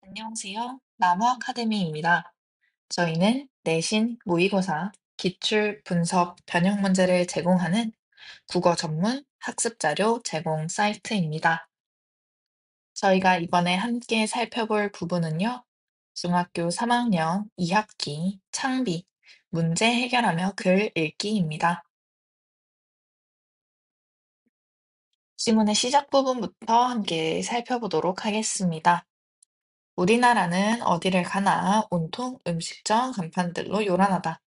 안녕하세요. 나무 아카데미입니다. 저희는 내신, 모의고사, 기출, 분석, 변형 문제를 제공하는 국어 전문 학습 자료 제공 사이트입니다. 저희가 이번에 함께 살펴볼 부분은요, 중학교 3학년 2학기 창비, 문제 해결하며 글 읽기입니다. 지문의 시작 부분부터 함께 살펴보도록 하겠습니다. 우리나라는 어디를 가나 온통 음식점 간판들로 요란하다.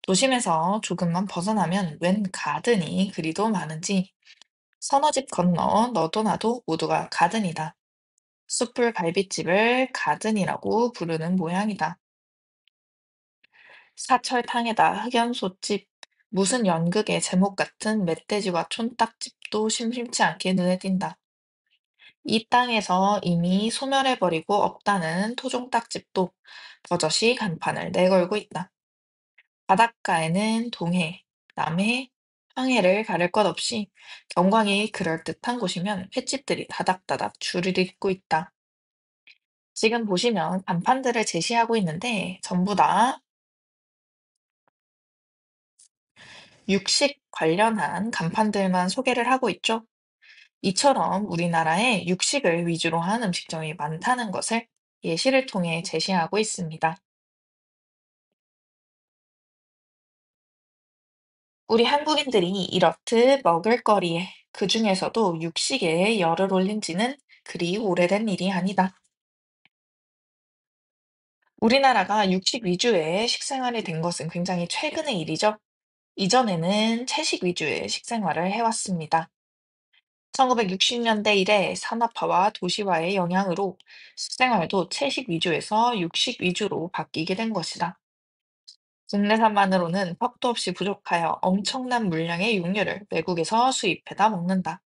도심에서 조금만 벗어나면 웬 가든이 그리도 많은지 서너 집 건너 너도 나도 모두가 가든이다. 숯불 갈빗집을 가든이라고 부르는 모양이다. 사철탕에다 흑연소집, 무슨 연극의 제목 같은 멧돼지와 촌딱집도 심심치 않게 눈에 띈다. 이 땅에서 이미 소멸해버리고 없다는 토종딱집도 버젓이 간판을 내걸고 있다. 바닷가에는 동해, 남해, 황해를 가릴 것 없이 경광이 그럴듯한 곳이면 횟집들이 다닥다닥 줄을 잇고 있다. 지금 보시면 간판들을 제시하고 있는데 전부 다 육식 관련한 간판들만 소개를 하고 있죠. 이처럼 우리나라에 육식을 위주로 한 음식점이 많다는 것을 예시를 통해 제시하고 있습니다. 우리 한국인들이 이렇듯 먹을거리에, 그중에서도 육식에 열을 올린 지는 그리 오래된 일이 아니다. 우리나라가 육식 위주의 식생활이 된 것은 굉장히 최근의 일이죠. 이전에는 채식 위주의 식생활을 해왔습니다. 1960년대 이래 산업화와 도시화의 영향으로 식생활도 채식 위주에서 육식 위주로 바뀌게 된 것이다. 국내산만으로는 턱도 없이 부족하여 엄청난 물량의 육류를 외국에서 수입해다 먹는다.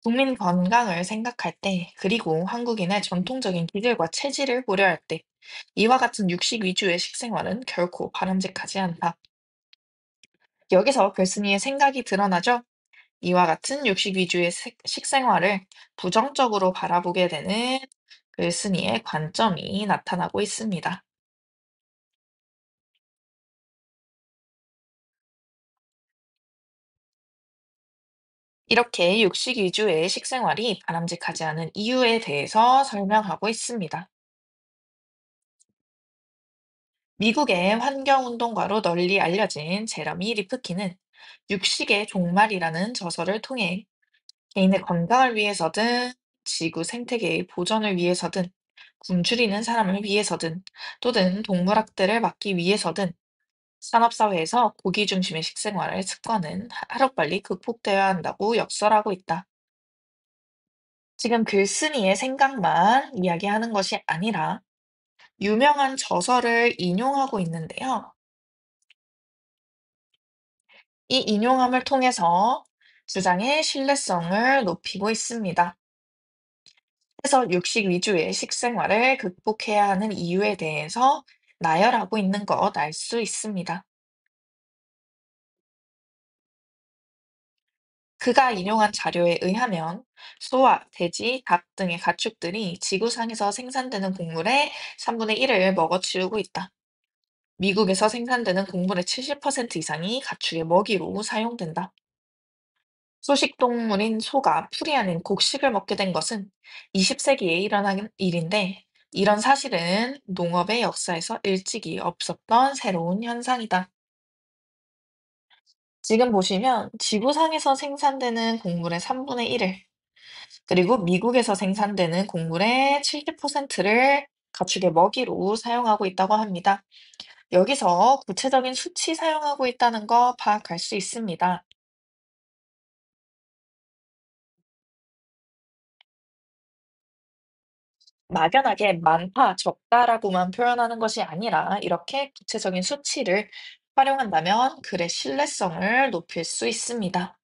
국민 건강을 생각할 때, 그리고 한국인의 전통적인 기질과 체질을 고려할 때, 이와 같은 육식 위주의 식생활은 결코 바람직하지 않다. 여기서 글쓴이의 생각이 드러나죠? 이와 같은 육식 위주의 식생활을 부정적으로 바라보게 되는 글쓴이의 관점이 나타나고 있습니다. 이렇게 육식 위주의 식생활이 바람직하지 않은 이유에 대해서 설명하고 있습니다. 미국의 환경운동가로 널리 알려진 제러미 리프키는 육식의 종말이라는 저서를 통해 개인의 건강을 위해서든 지구 생태계의 보전을 위해서든 굶주리는 사람을 위해서든 또는 동물학대를 막기 위해서든 산업사회에서 고기 중심의 식생활의 습관은 하루빨리 극복되어야 한다고 역설하고 있다. 지금 글쓴이의 생각만 이야기하는 것이 아니라 유명한 저서를 인용하고 있는데요. 이 인용함을 통해서 주장의 신뢰성을 높이고 있습니다. 그래서 육식 위주의 식생활을 극복해야 하는 이유에 대해서 나열하고 있는 것 알 수 있습니다. 그가 인용한 자료에 의하면 소와 돼지, 닭 등의 가축들이 지구상에서 생산되는 곡물의 3분의 1을 먹어치우고 있다. 미국에서 생산되는 곡물의 70% 이상이 가축의 먹이로 사용된다. 소식동물인 소가 풀이 아닌 곡식을 먹게 된 것은 20세기에 일어난 일인데, 이런 사실은 농업의 역사에서 일찍이 없었던 새로운 현상이다. 지금 보시면 지구상에서 생산되는 곡물의 3분의 1을, 그리고 미국에서 생산되는 곡물의 70%를 가축의 먹이로 사용하고 있다고 합니다. 여기서 구체적인 수치 사용하고 있다는 거 파악할 수 있습니다. 막연하게 많다, 적다라고만 표현하는 것이 아니라 이렇게 구체적인 수치를 활용한다면 글의 신뢰성을 높일 수 있습니다.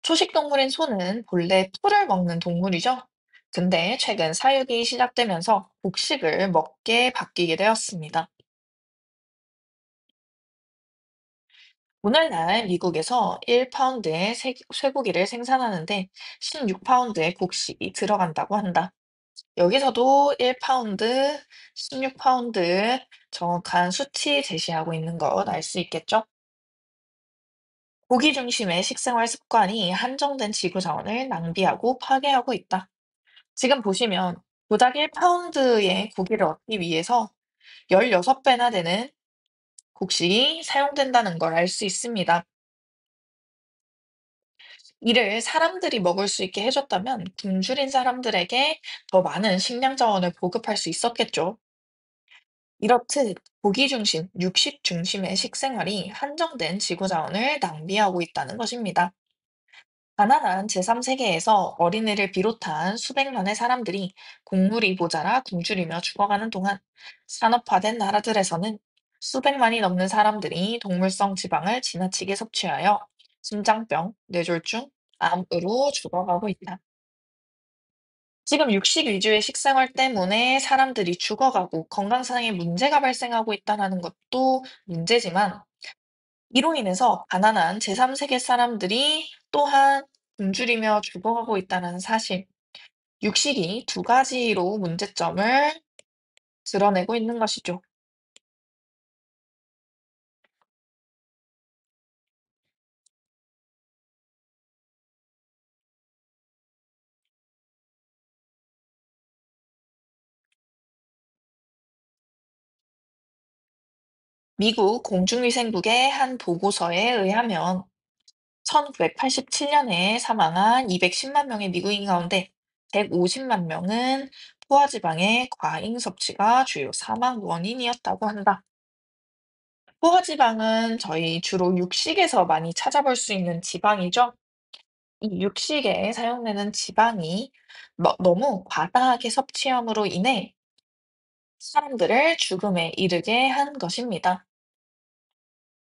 초식동물인 소는 본래 풀을 먹는 동물이죠. 근데 최근 사육이 시작되면서 곡식을 먹게 바뀌게 되었습니다. 오늘날 미국에서 1파운드의 쇠고기를 생산하는데 16파운드의 곡식이 들어간다고 한다. 여기서도 1파운드, 16파운드 정확한 수치 제시하고 있는 것 알 수 있겠죠? 고기 중심의 식생활 습관이 한정된 지구 자원을 낭비하고 파괴하고 있다. 지금 보시면 고작 1파운드의 고기를 얻기 위해서 16배나 되는 곡식이 사용된다는 걸 알 수 있습니다. 이를 사람들이 먹을 수 있게 해줬다면 굶주린 사람들에게 더 많은 식량 자원을 보급할 수 있었겠죠. 이렇듯 고기 중심, 육식 중심의 식생활이 한정된 지구 자원을 낭비하고 있다는 것입니다. 가난한 제3세계에서 어린이를 비롯한 수백만의 사람들이 곡물이 모자라 굶주리며 죽어가는 동안 산업화된 나라들에서는 수백만이 넘는 사람들이 동물성 지방을 지나치게 섭취하여 심장병, 뇌졸중, 암으로 죽어가고 있다. 지금 육식 위주의 식생활 때문에 사람들이 죽어가고 건강상의 문제가 발생하고 있다는 것도 문제지만 이로 인해서 가난한 제3세계 사람들이 또한 굶주리며 죽어가고 있다는 사실, 육식이 두 가지로 문제점을 드러내고 있는 것이죠. 미국 공중위생국의 한 보고서에 의하면 1987년에 사망한 210만 명의 미국인 가운데 150만 명은 포화지방의 과잉 섭취가 주요 사망 원인이었다고 한다. 포화지방은 저희 주로 육식에서 많이 찾아볼 수 있는 지방이죠. 이 육식에 사용되는 지방이 너무 과다하게 섭취함으로 인해 사람들을 죽음에 이르게 한 것입니다.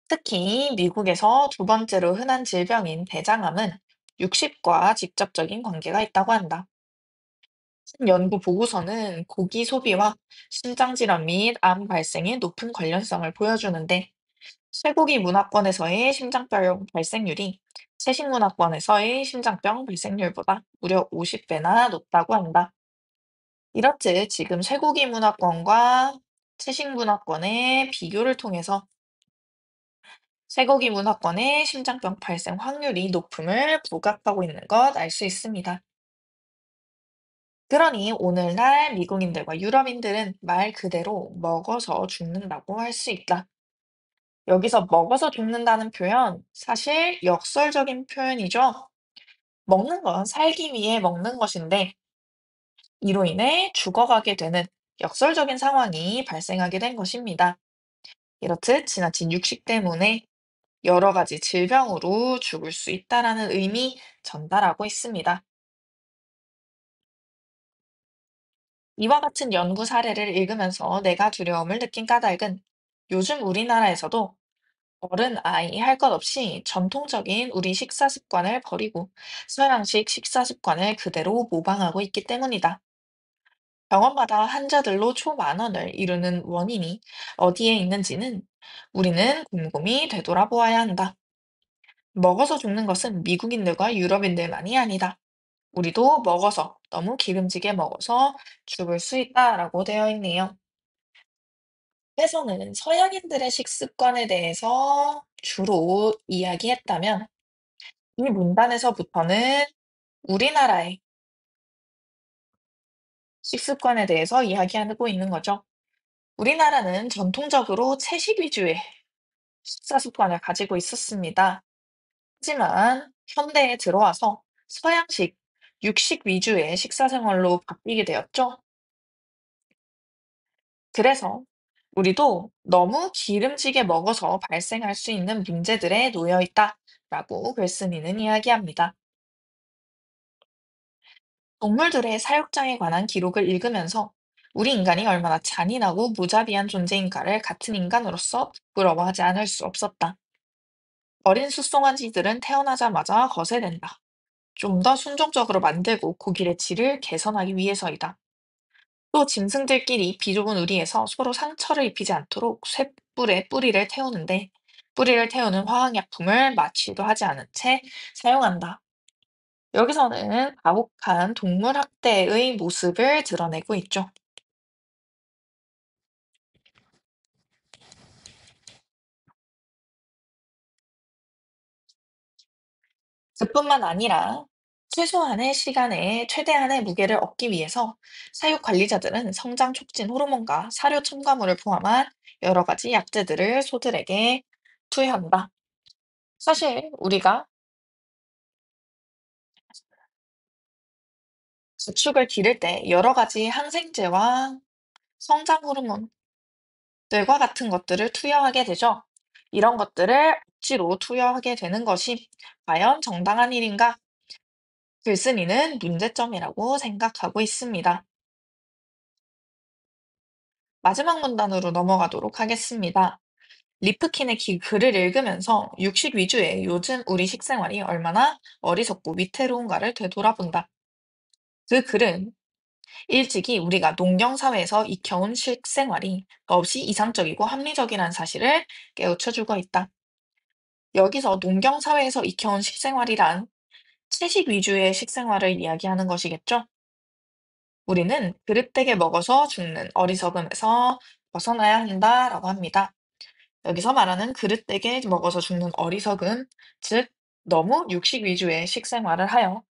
특히 미국에서 두 번째로 흔한 질병인 대장암은 육식과 직접적인 관계가 있다고 한다. 한 연구 보고서는 고기 소비와 심장질환 및 암 발생의 높은 관련성을 보여주는데, 쇠고기 문화권에서의 심장병 발생률이 채식 문화권에서의 심장병 발생률보다 무려 50배나 높다고 한다. 이렇듯 지금 쇠고기 문화권과 채식 문화권의 비교를 통해서 쇠고기 문화권의 심장병 발생 확률이 높음을 부각하고 있는 것 알 수 있습니다. 그러니 오늘날 미국인들과 유럽인들은 말 그대로 먹어서 죽는다고 할 수 있다. 여기서 먹어서 죽는다는 표현, 사실 역설적인 표현이죠. 먹는 건 살기 위해 먹는 것인데, 이로 인해 죽어가게 되는 역설적인 상황이 발생하게 된 것입니다. 이렇듯 지나친 육식 때문에 여러 가지 질병으로 죽을 수 있다라는 의미 전달하고 있습니다. 이와 같은 연구 사례를 읽으면서 내가 두려움을 느낀 까닭은 요즘 우리나라에서도 어른, 아이 할 것 없이 전통적인 우리 식사 습관을 버리고 서양식 식사 습관을 그대로 모방하고 있기 때문이다. 병원마다 환자들로 초만원을 이루는 원인이 어디에 있는지는 우리는 곰곰이 되돌아보아야 한다. 먹어서 죽는 것은 미국인들과 유럽인들만이 아니다. 우리도 먹어서, 너무 기름지게 먹어서 죽을 수 있다라고 되어 있네요. 해서는 서양인들의 식습관에 대해서 주로 이야기했다면, 이 문단에서부터는 우리나라의 식습관에 대해서 이야기하고 있는 거죠. 우리나라는 전통적으로 채식 위주의 식사 습관을 가지고 있었습니다. 하지만 현대에 들어와서 서양식, 육식 위주의 식사 생활로 바뀌게 되었죠. 그래서 우리도 너무 기름지게 먹어서 발생할 수 있는 문제들에 놓여 있다라고 글쓴이는 이야기합니다. 동물들의 사육장에 관한 기록을 읽으면서 우리 인간이 얼마나 잔인하고 무자비한 존재인가를 같은 인간으로서 부러워하지 않을 수 없었다. 어린 숫송아지들은 태어나자마자 거세된다. 좀 더 순종적으로 만들고 고기의 질을 개선하기 위해서이다. 또 짐승들끼리 비좁은 우리에서 서로 상처를 입히지 않도록 쇳불에 뿌리를 태우는데 뿌리를 태우는 화학약품을 마취도 하지 않은 채 사용한다. 여기서는 가혹한 동물 학대의 모습을 드러내고 있죠. 그뿐만 아니라 최소한의 시간에 최대한의 무게를 얻기 위해서 사육 관리자들은 성장 촉진 호르몬과 사료 첨가물을 포함한 여러 가지 약재들을 소들에게 투여한다. 사실 우리가 가축을 기를 때 여러 가지 항생제와 성장 호르몬들과 같은 것들을 투여하게 되죠. 이런 것들을 억지로 투여하게 되는 것이 과연 정당한 일인가? 글쓴이는 문제점이라고 생각하고 있습니다. 마지막 문단으로 넘어가도록 하겠습니다. 리프킨의 글을 읽으면서 육식 위주의 요즘 우리 식생활이 얼마나 어리석고 위태로운가를 되돌아본다. 그 글은 일찍이 우리가 농경 사회에서 익혀온 식생활이 없이 이상적이고 합리적이라는 사실을 깨우쳐주고 있다. 여기서 농경 사회에서 익혀온 식생활이란 채식 위주의 식생활을 이야기하는 것이겠죠? 우리는 그릇되게 먹어서 죽는 어리석음에서 벗어나야 한다라고 합니다. 여기서 말하는 그릇되게 먹어서 죽는 어리석음, 즉, 너무 육식 위주의 식생활을 하여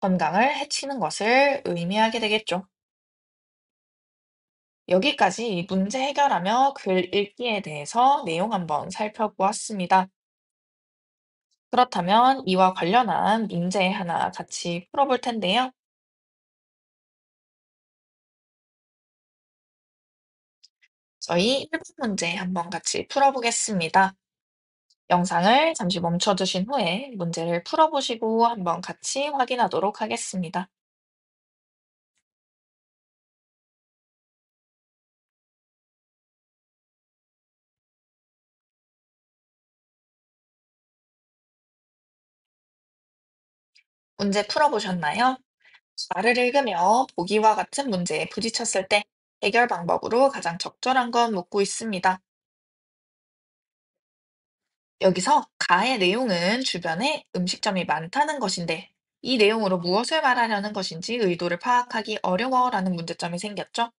건강을 해치는 것을 의미하게 되겠죠. 여기까지 문제 해결하며 글 읽기에 대해서 내용 한번 살펴보았습니다. 그렇다면 이와 관련한 문제 하나 같이 풀어볼 텐데요. 저희 1번 문제 한번 같이 풀어보겠습니다. 영상을 잠시 멈춰두신 후에 문제를 풀어보시고 한번 같이 확인하도록 하겠습니다. 문제 풀어보셨나요? 말을 읽으며 보기와 같은 문제에 부딪혔을 때 해결 방법으로 가장 적절한 건 묻고 있습니다. 여기서 가의 내용은 주변에 음식점이 많다는 것인데 이 내용으로 무엇을 말하려는 것인지 의도를 파악하기 어려워라는 문제점이 생겼죠.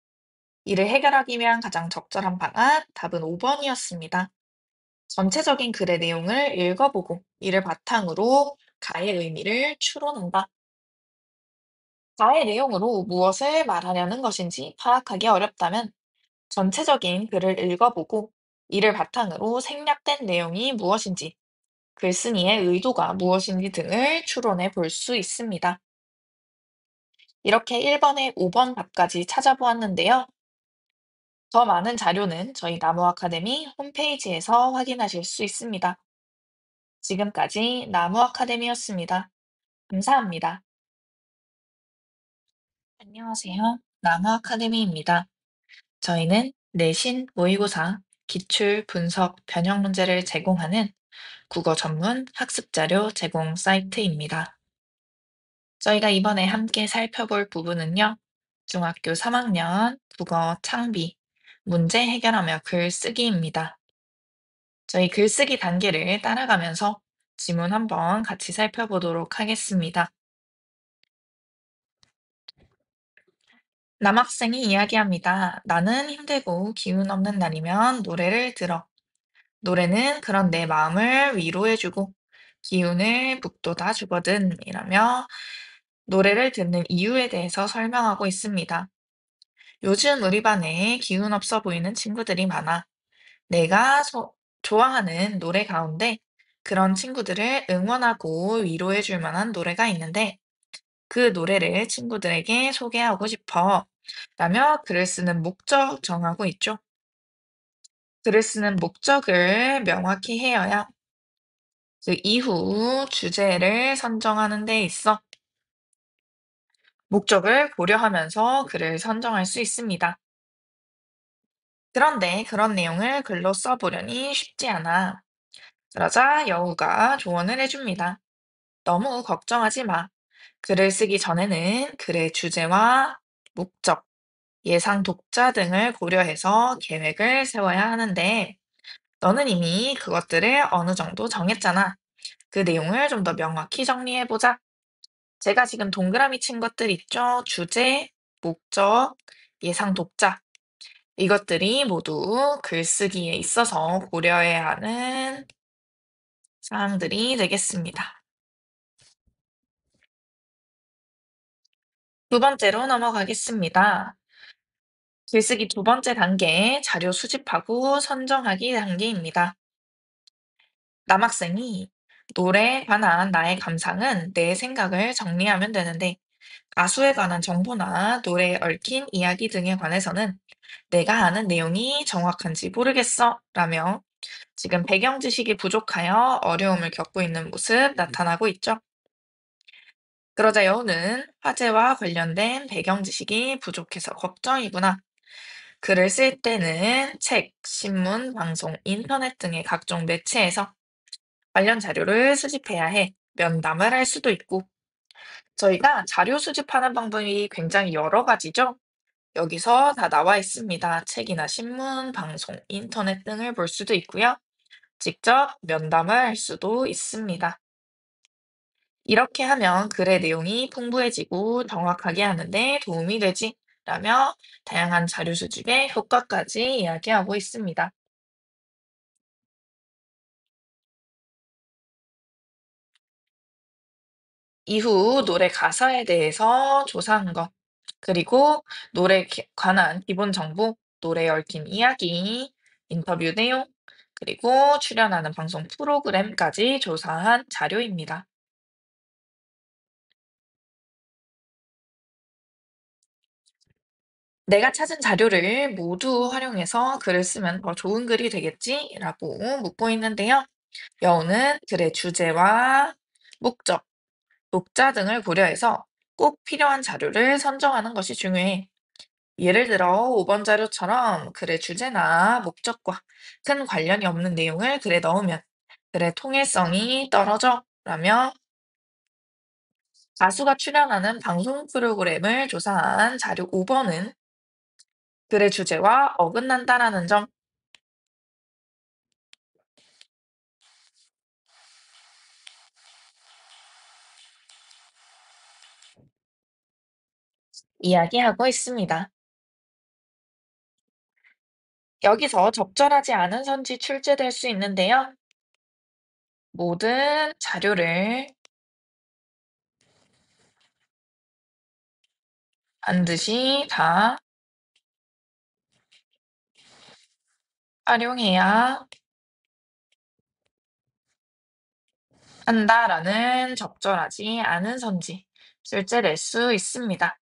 이를 해결하기 위한 가장 적절한 방안, 답은 5번이었습니다. 전체적인 글의 내용을 읽어보고 이를 바탕으로 가의 의미를 추론한다. 가의 내용으로 무엇을 말하려는 것인지 파악하기 어렵다면 전체적인 글을 읽어보고 이를 바탕으로 생략된 내용이 무엇인지, 글쓴이의 의도가 무엇인지 등을 추론해 볼 수 있습니다. 이렇게 1번에 5번 답까지 찾아보았는데요. 더 많은 자료는 저희 나무 아카데미 홈페이지에서 확인하실 수 있습니다. 지금까지 나무 아카데미였습니다. 감사합니다. 안녕하세요. 나무 아카데미입니다. 저희는 내신, 모의고사, 기출, 분석, 변형 문제를 제공하는 국어 전문 학습 자료 제공 사이트입니다. 저희가 이번에 함께 살펴볼 부분은요, 중학교 3학년 국어 창비, 문제 해결하며 글쓰기입니다. 저희 글쓰기 단계를 따라가면서 지문 한번 같이 살펴보도록 하겠습니다. 남학생이 이야기합니다. 나는 힘들고 기운 없는 날이면 노래를 들어. 노래는 그런 내 마음을 위로해주고 기운을 북돋아 주거든. 이라며 노래를 듣는 이유에 대해서 설명하고 있습니다. 요즘 우리 반에 기운 없어 보이는 친구들이 많아. 내가 좋아하는 노래 가운데 그런 친구들을 응원하고 위로해 줄 만한 노래가 있는데 그 노래를 친구들에게 소개하고 싶어. 라며 글을 쓰는 목적 정하고 있죠. 글을 쓰는 목적을 명확히 해야 그 이후 주제를 선정하는 데 있어 목적을 고려하면서 글을 선정할 수 있습니다. 그런데 그런 내용을 글로 써보려니 쉽지 않아. 그러자 여우가 조언을 해줍니다. 너무 걱정하지 마. 글을 쓰기 전에는 글의 주제와 목적, 예상 독자 등을 고려해서 계획을 세워야 하는데 너는 이미 그것들을 어느 정도 정했잖아. 그 내용을 좀 더 명확히 정리해보자. 제가 지금 동그라미 친 것들 있죠? 주제, 목적, 예상 독자. 이것들이 모두 글쓰기에 있어서 고려해야 하는 사항들이 되겠습니다. 두 번째로 넘어가겠습니다. 글쓰기 두 번째 단계, 자료 수집하고 선정하기 단계입니다. 남학생이 노래에 관한 나의 감상은 내 생각을 정리하면 되는데, 가수에 관한 정보나 노래에 얽힌 이야기 등에 관해서는 내가 아는 내용이 정확한지 모르겠어 라며 지금 배경 지식이 부족하여 어려움을 겪고 있는 모습 나타나고 있죠. 그러자 여우는 화제와 관련된 배경 지식이 부족해서 걱정이구나. 글을 쓸 때는 책, 신문, 방송, 인터넷 등의 각종 매체에서 관련 자료를 수집해야 해. 면담을 할 수도 있고. 저희가 자료 수집하는 방법이 굉장히 여러 가지죠. 여기서 다 나와 있습니다. 책이나 신문, 방송, 인터넷 등을 볼 수도 있고요. 직접 면담을 할 수도 있습니다. 이렇게 하면 글의 내용이 풍부해지고 정확하게 하는데 도움이 되지. 라며 다양한 자료 수집의 효과까지 이야기하고 있습니다. 이후 노래 가사에 대해서 조사한 것, 그리고 노래에 관한 기본 정보, 노래에 얽힌 이야기, 인터뷰 내용, 그리고 출연하는 방송 프로그램까지 조사한 자료입니다. 내가 찾은 자료를 모두 활용해서 글을 쓰면 더 좋은 글이 되겠지? 라고 묻고 있는데요. 여우는 글의 주제와 목적, 독자 등을 고려해서 꼭 필요한 자료를 선정하는 것이 중요해. 예를 들어 5번 자료처럼 글의 주제나 목적과 큰 관련이 없는 내용을 글에 넣으면 글의 통일성이 떨어져 라며 가수가 출연하는 방송 프로그램을 조사한 자료 5번은 글의 주제와 어긋난다라는 점 이야기하고 있습니다. 여기서 적절하지 않은 선지 출제될 수 있는데요. 모든 자료를 반드시 다 활용해야 한다라는 적절하지 않은 선지 출제될 수 있습니다.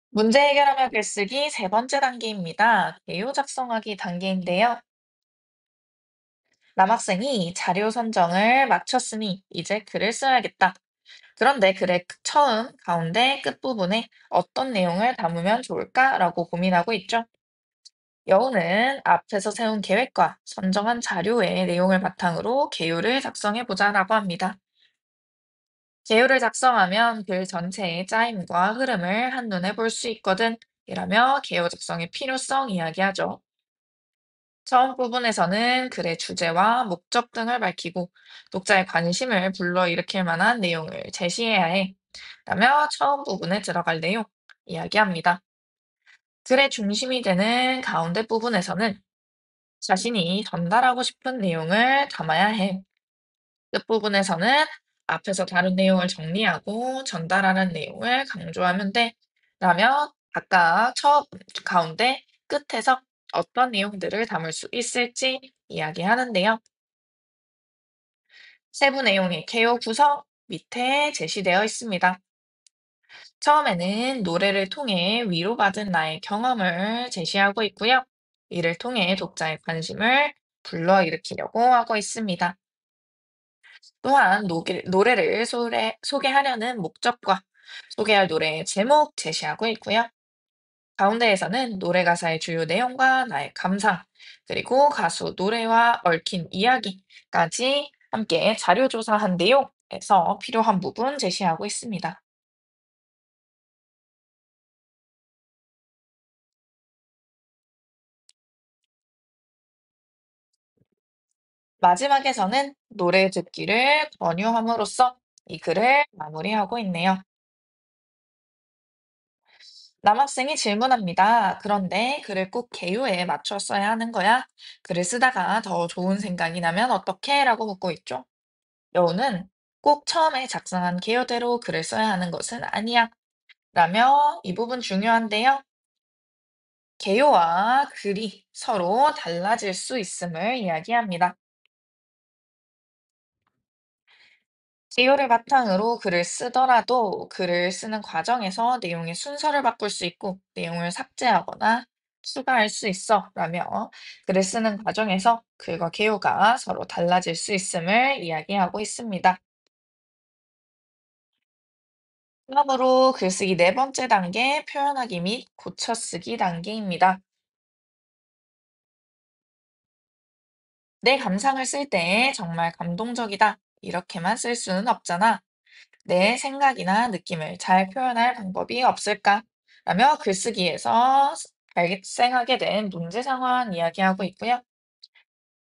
문제 해결하며 글쓰기 세 번째 단계입니다. 개요 작성하기 단계인데요. 남학생이 자료 선정을 마쳤으니 이제 글을 써야겠다. 그런데 글의 처음, 가운데, 끝부분에 어떤 내용을 담으면 좋을까라고 고민하고 있죠. 여우는 앞에서 세운 계획과 선정한 자료의 내용을 바탕으로 개요를 작성해 보자라고 합니다. 개요를 작성하면 글 전체의 짜임과 흐름을 한눈에 볼 수 있거든. 이라며 개요 작성의 필요성 이야기하죠. 처음 부분에서는 글의 주제와 목적 등을 밝히고 독자의 관심을 불러일으킬 만한 내용을 제시해야 해. 라며 처음 부분에 들어갈 내용 이야기합니다. 글의 중심이 되는 가운데 부분에서는 자신이 전달하고 싶은 내용을 담아야 해. 끝부분에서는 앞에서 다룬 내용을 정리하고 전달하는 내용을 강조하면 돼. 라며 각각 첫, 가운데, 끝에서 어떤 내용들을 담을 수 있을지 이야기하는데요. 세부 내용의 개요 구성 밑에 제시되어 있습니다. 처음에는 노래를 통해 위로받은 나의 경험을 제시하고 있고요. 이를 통해 독자의 관심을 불러일으키려고 하고 있습니다. 또한 노래를 소개하려는 목적과 소개할 노래의 제목 제시하고 있고요. 가운데에서는 노래 가사의 주요 내용과 나의 감상, 그리고 가수 노래와 얽힌 이야기까지 함께 자료 조사한 내용에서 필요한 부분 제시하고 있습니다. 마지막에서는 노래 듣기를 권유함으로써 이 글을 마무리하고 있네요. 남학생이 질문합니다. 그런데 글을 꼭 개요에 맞춰 써야 하는 거야? 글을 쓰다가 더 좋은 생각이 나면 어떡해? 라고 묻고 있죠. 여우는 꼭 처음에 작성한 개요대로 글을 써야 하는 것은 아니야. 라며 이 부분 중요한데요. 개요와 글이 서로 달라질 수 있음을 이야기합니다. 개요를 바탕으로 글을 쓰더라도 글을 쓰는 과정에서 내용의 순서를 바꿀 수 있고 내용을 삭제하거나 추가할 수 있어 라며 글을 쓰는 과정에서 글과 개요가 서로 달라질 수 있음을 이야기하고 있습니다. 다음으로 글쓰기 네 번째 단계 표현하기 및 고쳐쓰기 단계입니다. 내 감상을 쓸 때 정말 감동적이다. 이렇게만 쓸 수는 없잖아. 내 생각이나 느낌을 잘 표현할 방법이 없을까? 라며 글쓰기에서 발생하게 된 문제 상황 이야기하고 있고요.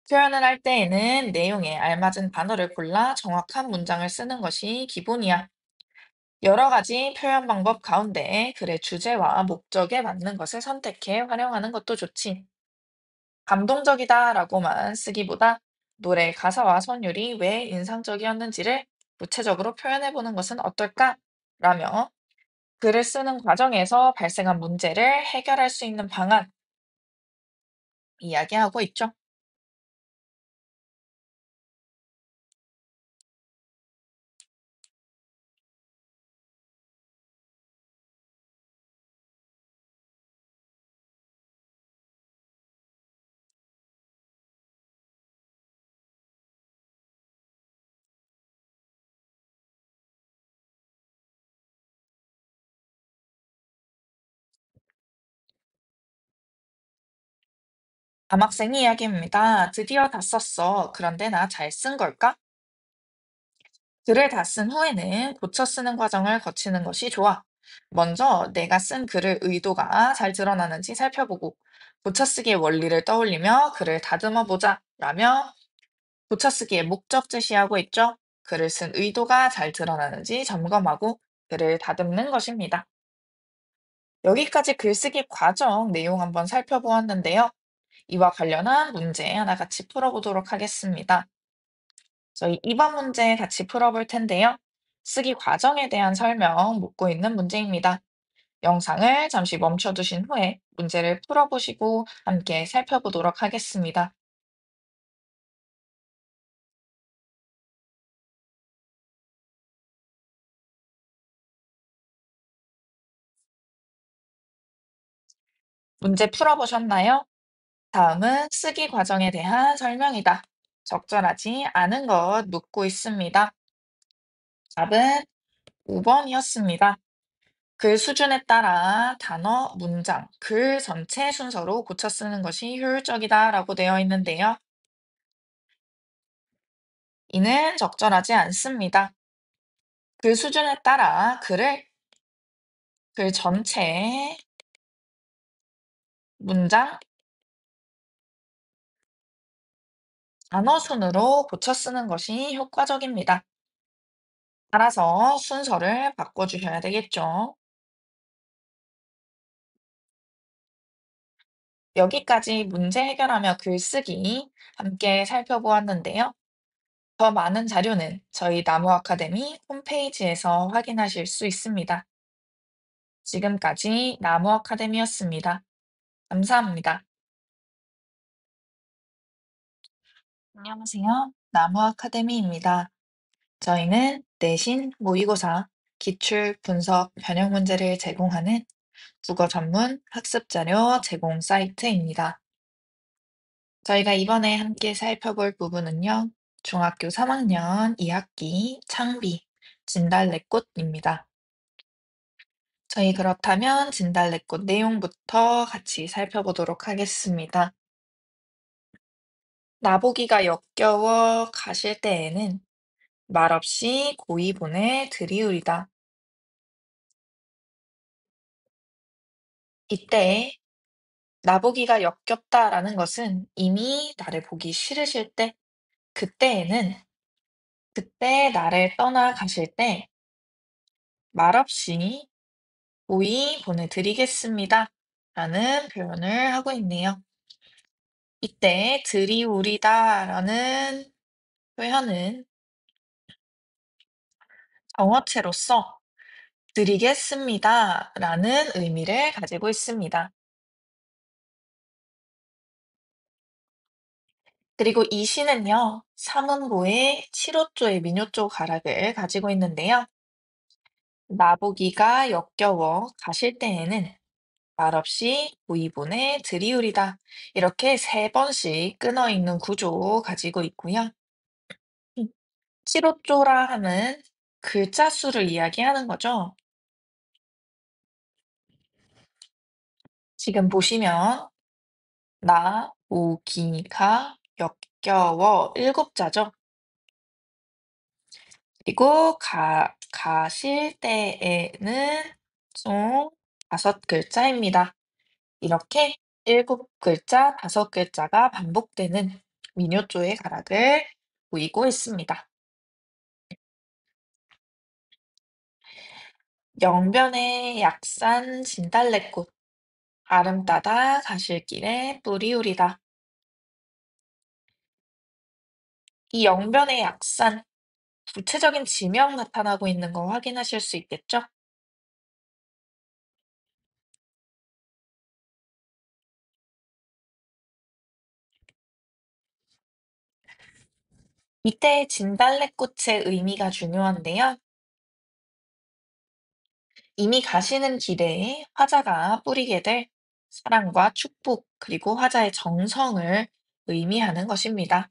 표현을 할 때에는 내용에 알맞은 단어를 골라 정확한 문장을 쓰는 것이 기본이야. 여러 가지 표현 방법 가운데 글의 주제와 목적에 맞는 것을 선택해 활용하는 것도 좋지. 감동적이다라고만 쓰기보다 노래 가사와 선율이 왜 인상적이었는지를 구체적으로 표현해 보는 것은 어떨까? 라며 글을 쓰는 과정에서 발생한 문제를 해결할 수 있는 방안 이야기하고 있죠. 남학생이 이야기합니다. 드디어 다 썼어. 그런데 나 잘 쓴 걸까? 글을 다 쓴 후에는 고쳐 쓰는 과정을 거치는 것이 좋아. 먼저 내가 쓴 글의 의도가 잘 드러나는지 살펴보고 고쳐쓰기의 원리를 떠올리며 글을 다듬어 보자. 라며 고쳐쓰기의 목적 제시하고 있죠. 글을 쓴 의도가 잘 드러나는지 점검하고 글을 다듬는 것입니다. 여기까지 글쓰기 과정 내용 한번 살펴보았는데요. 이와 관련한 문제 하나 같이 풀어보도록 하겠습니다. 저희 이번 문제 같이 풀어볼 텐데요. 쓰기 과정에 대한 설명 묻고 있는 문제입니다. 영상을 잠시 멈춰두신 후에 문제를 풀어보시고 함께 살펴보도록 하겠습니다. 문제 풀어보셨나요? 다음은 쓰기 과정에 대한 설명이다. 적절하지 않은 것 묻고 있습니다. 답은 5번이었습니다. 글 수준에 따라 단어, 문장, 글 전체 순서로 고쳐 쓰는 것이 효율적이다라고 되어 있는데요. 이는 적절하지 않습니다. 글 수준에 따라 글 전체, 문장, 단어 순으로 고쳐 쓰는 것이 효과적입니다. 따라서 순서를 바꿔주셔야 되겠죠. 여기까지 문제 해결하며 글쓰기 함께 살펴보았는데요. 더 많은 자료는 저희 나무 아카데미 홈페이지에서 확인하실 수 있습니다. 지금까지 나무 아카데미였습니다. 감사합니다. 안녕하세요. 나무 아카데미입니다. 저희는 내신, 모의고사, 기출, 분석, 변형 문제를 제공하는 국어 전문 학습 자료 제공 사이트입니다. 저희가 이번에 함께 살펴볼 부분은요. 중학교 3학년 2학기 창비 진달래꽃입니다. 저희 그렇다면 진달래꽃 내용부터 같이 살펴보도록 하겠습니다. 나보기가 역겨워 가실 때에는 말없이 고이 보내 드리우리다. 이때 나보기가 역겹다라는 것은 이미 나를 보기 싫으실 때 그때에는 그때 나를 떠나 가실 때 말없이 고이 보내드리겠습니다. 라는 표현을 하고 있네요. 이때 드리우리다 라는 표현은 정어체로서 드리겠습니다 라는 의미를 가지고 있습니다. 그리고 이 시는요, 삼문보의 7호조의 민요조 가락을 가지고 있는데요. 나보기가 역겨워 가실 때에는 말없이 고이보내 드리우리다. 이렇게 세 번씩 끊어 있는 구조 가지고 있고요. 7호조라 함은 글자 수를 이야기하는 거죠. 지금 보시면 나, 오, 기, 가, 역겨워 일곱 자죠. 그리고 가실 때에는 총 다섯 글자입니다. 이렇게 일곱 글자, 다섯 글자가 반복되는 민요조의 가락을 보이고 있습니다. 영변의 약산 진달래꽃, 아름다다 가실 길에 뿌리우리다. 이 영변의 약산, 구체적인 지명 나타나고 있는 거 확인하실 수 있겠죠? 이때 진달래꽃의 의미가 중요한데요. 이미 가시는 길에 화자가 뿌리게 될 사랑과 축복, 그리고 화자의 정성을 의미하는 것입니다.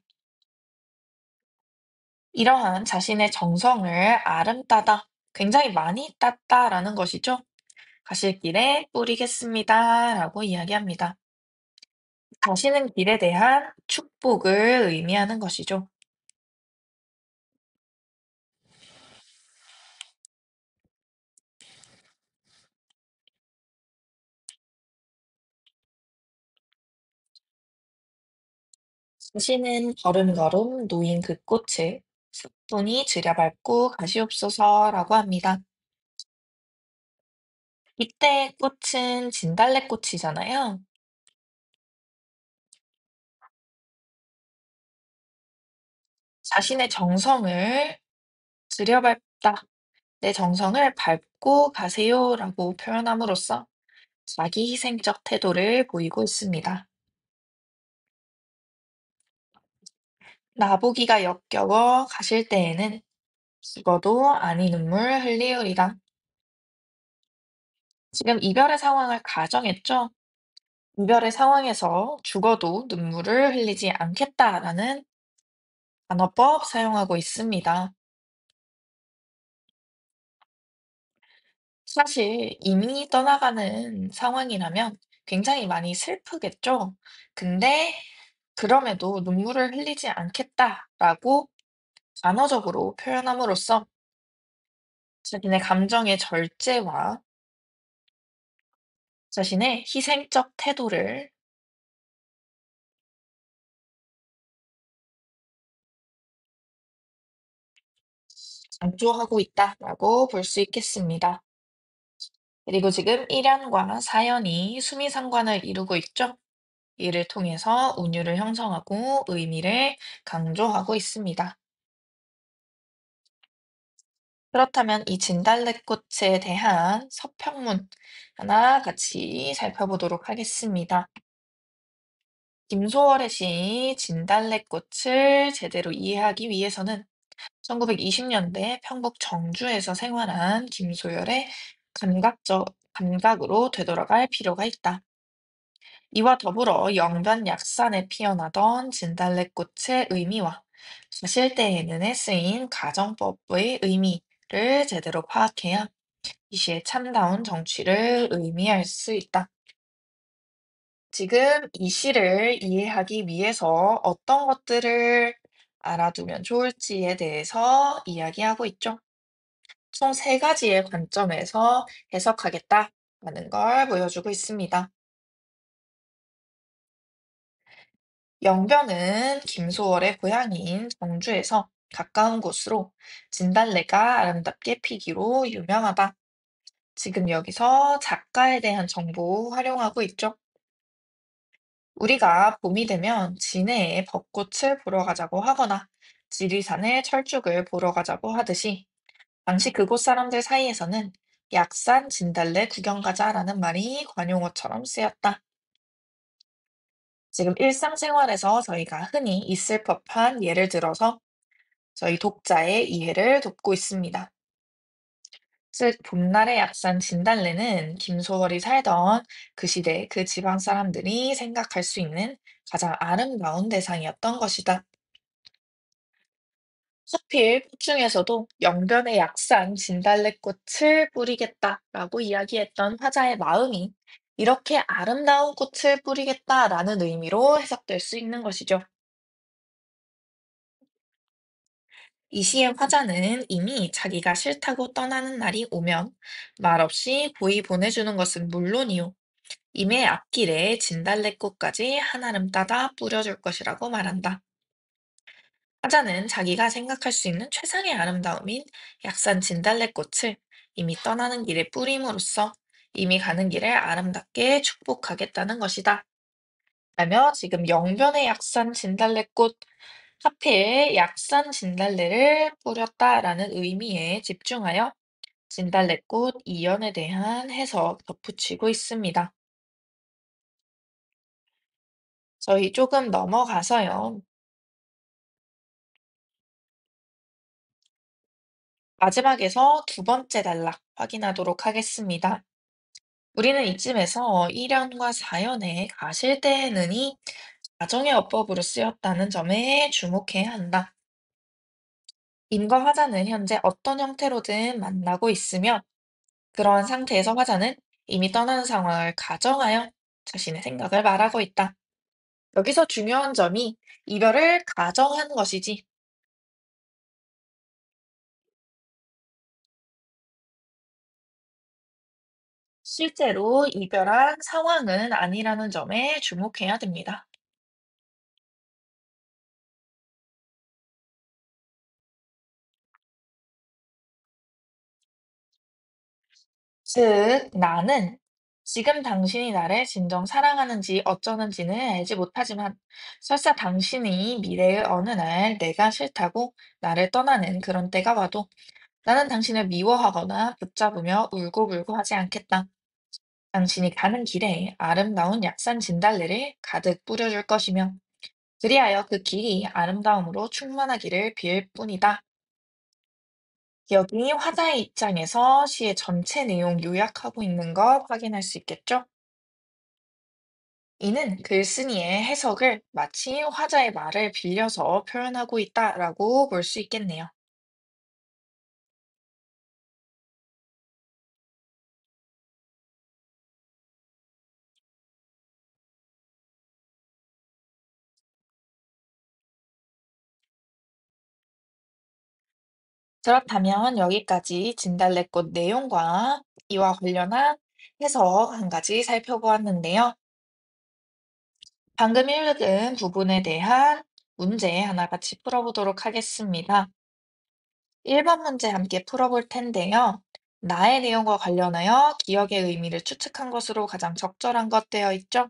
이러한 자신의 정성을 아름따다, 굉장히 많이 땄다라는 것이죠. 가실 길에 뿌리겠습니다. 라고 이야기합니다. 가시는 길에 대한 축복을 의미하는 것이죠. 가시는 걸음걸음 놓인 그 꽃을 습분이 들여밟고 가시옵소서라고 합니다. 이때 꽃은 진달래꽃이잖아요. 자신의 정성을 들여밟다, 내 정성을 밟고 가세요라고 표현함으로써 자기 희생적 태도를 보이고 있습니다. 나보기가 역겨워 가실 때에는 죽어도 아니 눈물 흘리우리다. 지금 이별의 상황을 가정했죠? 이별의 상황에서 죽어도 눈물을 흘리지 않겠다라는 단어법 사용하고 있습니다. 사실 이미 떠나가는 상황이라면 굉장히 많이 슬프겠죠? 근데 그럼에도 눈물을 흘리지 않겠다라고 단어적으로 표현함으로써 자신의 감정의 절제와 자신의 희생적 태도를 강조하고 있다라고 볼 수 있겠습니다. 그리고 지금 1연과 4연이 수미상관을 이루고 있죠? 이를 통해서 운율을 형성하고 의미를 강조하고 있습니다. 그렇다면 이 진달래꽃에 대한 서평문 하나 같이 살펴보도록 하겠습니다. 김소월의 시 진달래꽃을 제대로 이해하기 위해서는 1920년대 평북 정주에서 생활한 김소열의 감각으로 되돌아갈 필요가 있다. 이와 더불어 영변약산에 피어나던 진달래꽃의 의미와 사실대에는 쓰인 가정법의 의미를 제대로 파악해야 이 시의 참다운 정취를 의미할 수 있다. 지금 이 시를 이해하기 위해서 어떤 것들을 알아두면 좋을지에 대해서 이야기하고 있죠. 총 세 가지의 관점에서 해석하겠다라는 걸 보여주고 있습니다. 영변은 김소월의 고향인 정주에서 가까운 곳으로 진달래가 아름답게 피기로 유명하다. 지금 여기서 작가에 대한 정보 활용하고 있죠. 우리가 봄이 되면 진해에 벚꽃을 보러 가자고 하거나 지리산에 철쭉을 보러 가자고 하듯이 당시 그곳 사람들 사이에서는 약산 진달래 구경 가자라는 말이 관용어처럼 쓰였다. 지금 일상생활에서 저희가 흔히 있을 법한 예를 들어서 저희 독자의 이해를 돕고 있습니다. 즉, 봄날의 약산 진달래는 김소월이 살던 그 시대 그 지방 사람들이 생각할 수 있는 가장 아름다운 대상이었던 것이다. 하필 폭중에서도 영변의 약산 진달래꽃을 뿌리겠다라고 이야기했던 화자의 마음이 이렇게 아름다운 꽃을 뿌리겠다라는 의미로 해석될 수 있는 것이죠. 이 시의 화자는 이미 자기가 싫다고 떠나는 날이 오면 말없이 고이 보내주는 것은 물론이요. 임의 앞길에 진달래꽃까지 한아름 따다 뿌려줄 것이라고 말한다. 화자는 자기가 생각할 수 있는 최상의 아름다움인 약산 진달래꽃을 이미 떠나는 길에 뿌림으로써 이미 가는 길을 아름답게 축복하겠다는 것이다. 라며 지금 영변의 약산 진달래꽃, 하필 약산 진달래를 뿌렸다라는 의미에 집중하여 진달래꽃 이연에 대한 해석 덧붙이고 있습니다. 저희 조금 넘어가서요. 마지막에서 두 번째 단락 확인하도록 하겠습니다. 우리는 이쯤에서 1연과 4연의 가실 때에는이 가정의 어법으로 쓰였다는 점에 주목해야 한다. 인과 화자는 현재 어떤 형태로든 만나고 있으며 그러한 상태에서 화자는 이미 떠나는 상황을 가정하여 자신의 생각을 말하고 있다. 여기서 중요한 점이 이별을 가정한 것이지 실제로 이별한 상황은 아니라는 점에 주목해야 됩니다. 즉, 나는 지금 당신이 나를 진정 사랑하는지 어쩌는지는 알지 못하지만 설사 당신이 미래의 어느 날 내가 싫다고 나를 떠나는 그런 때가 와도 나는 당신을 미워하거나 붙잡으며 울고불고 하지 않겠다. 당신이 가는 길에 아름다운 약산 진달래를 가득 뿌려줄 것이며 그리하여 그 길이 아름다움으로 충만하기를 빌 뿐이다. 여기 화자의 입장에서 시의 전체 내용 요약하고 있는 것 확인할 수 있겠죠? 이는 글쓴이의 해석을 마치 화자의 말을 빌려서 표현하고 있다라고 볼 수 있겠네요. 그렇다면 여기까지 진달래꽃 내용과 이와 관련한 해석 한 가지 살펴보았는데요. 방금 읽은 부분에 대한 문제 하나 같이 풀어보도록 하겠습니다. 1번 문제 함께 풀어볼 텐데요. 나의 내용과 관련하여 기억의 의미를 추측한 것으로 가장 적절한 것 되어 있죠?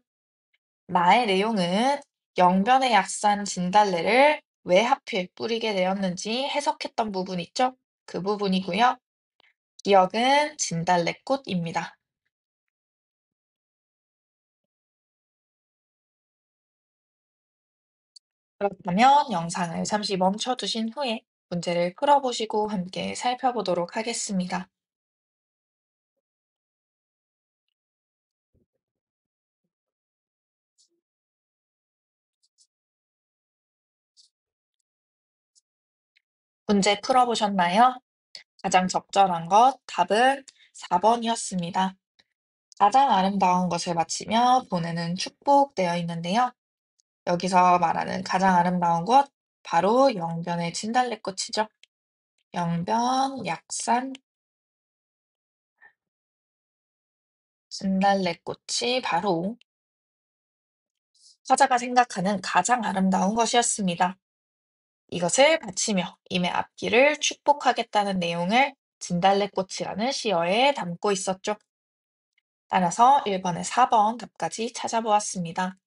나의 내용은 영변의 약산 진달래를 왜 하필 뿌리게 되었는지 해석했던 부분 있죠? 그 부분이고요. 기억은 진달래꽃입니다. 그렇다면 영상을 잠시 멈춰두신 후에 문제를 풀어보시고 함께 살펴보도록 하겠습니다. 문제 풀어보셨나요? 가장 적절한 것, 답은 4번이었습니다. 가장 아름다운 것을 마치며 보내는 축복되어 있는데요. 여기서 말하는 가장 아름다운 곳, 바로 영변의 진달래꽃이죠. 영변, 약산, 진달래꽃이 바로 화자가 생각하는 가장 아름다운 것이었습니다. 이것을 바치며 임의 앞길을 축복하겠다는 내용을 진달래꽃이라는 시어에 담고 있었죠. 따라서 1번에 4번 답까지 찾아보았습니다.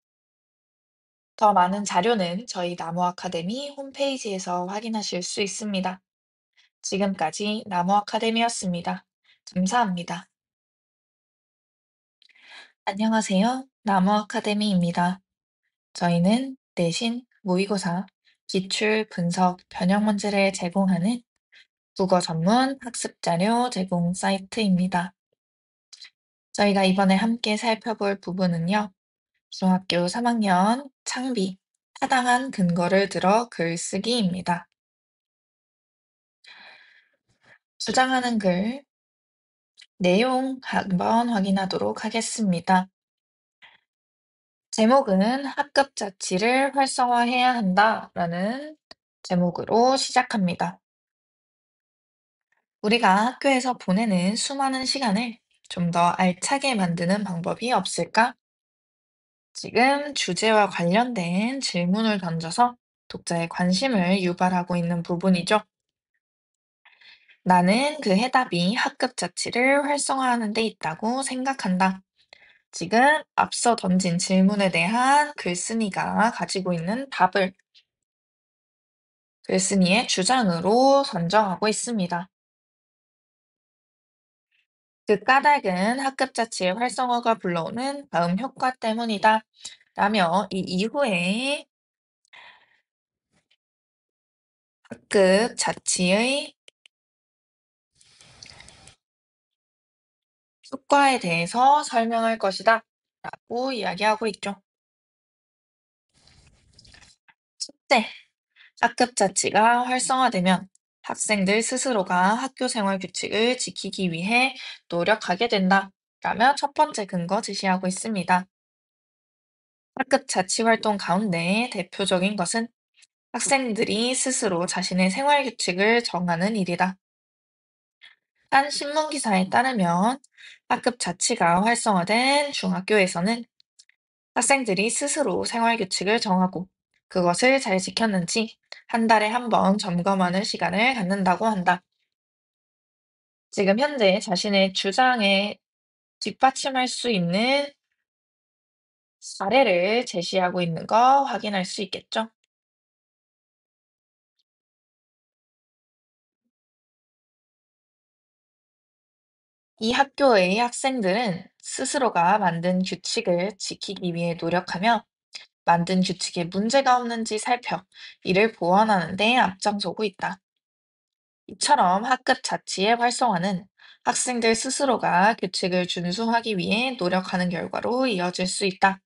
더 많은 자료는 저희 나무 아카데미 홈페이지에서 확인하실 수 있습니다. 지금까지 나무 아카데미였습니다. 감사합니다. 안녕하세요. 나무 아카데미입니다. 저희는 내신, 모의고사, 기출, 분석, 변형 문제를 제공하는 국어 전문 학습 자료 제공 사이트입니다. 저희가 이번에 함께 살펴볼 부분은요. 중학교 3학년 창비, 타당한 근거를 들어 글쓰기입니다. 주장하는 글, 내용 한번 확인하도록 하겠습니다. 제목은 학급 자치를 활성화해야 한다라는 제목으로 시작합니다. 우리가 학교에서 보내는 수많은 시간을 좀 더 알차게 만드는 방법이 없을까? 지금 주제와 관련된 질문을 던져서 독자의 관심을 유발하고 있는 부분이죠. 나는 그 해답이 학급 자치를 활성화하는 데 있다고 생각한다. 지금 앞서 던진 질문에 대한 글쓴이가 가지고 있는 답을 글쓴이의 주장으로 선정하고 있습니다. 그 까닭은 학급 자치의 활성화가 불러오는 다음 효과 때문이다. 라며 이 이후에 학급 자치의 효과에 대해서 설명할 것이다. 라고 이야기하고 있죠. 첫째, 학급 자치가 활성화되면 학생들 스스로가 학교 생활 규칙을 지키기 위해 노력하게 된다. 라며 첫 번째 근거 제시하고 있습니다. 학급 자치 활동 가운데 대표적인 것은 학생들이 스스로 자신의 생활 규칙을 정하는 일이다. 한 신문 기사에 따르면 학급 자치가 활성화된 중학교에서는 학생들이 스스로 생활 규칙을 정하고 그것을 잘 지켰는지 한 달에 한 번 점검하는 시간을 갖는다고 한다. 지금 현재 자신의 주장에 뒷받침할 수 있는 사례를 제시하고 있는 거 확인할 수 있겠죠? 이 학교의 학생들은 스스로가 만든 규칙을 지키기 위해 노력하며 만든 규칙에 문제가 없는지 살펴 이를 보완하는 데 앞장서고 있다. 이처럼 학급 자치의 활성화는 학생들 스스로가 규칙을 준수하기 위해 노력하는 결과로 이어질 수 있다.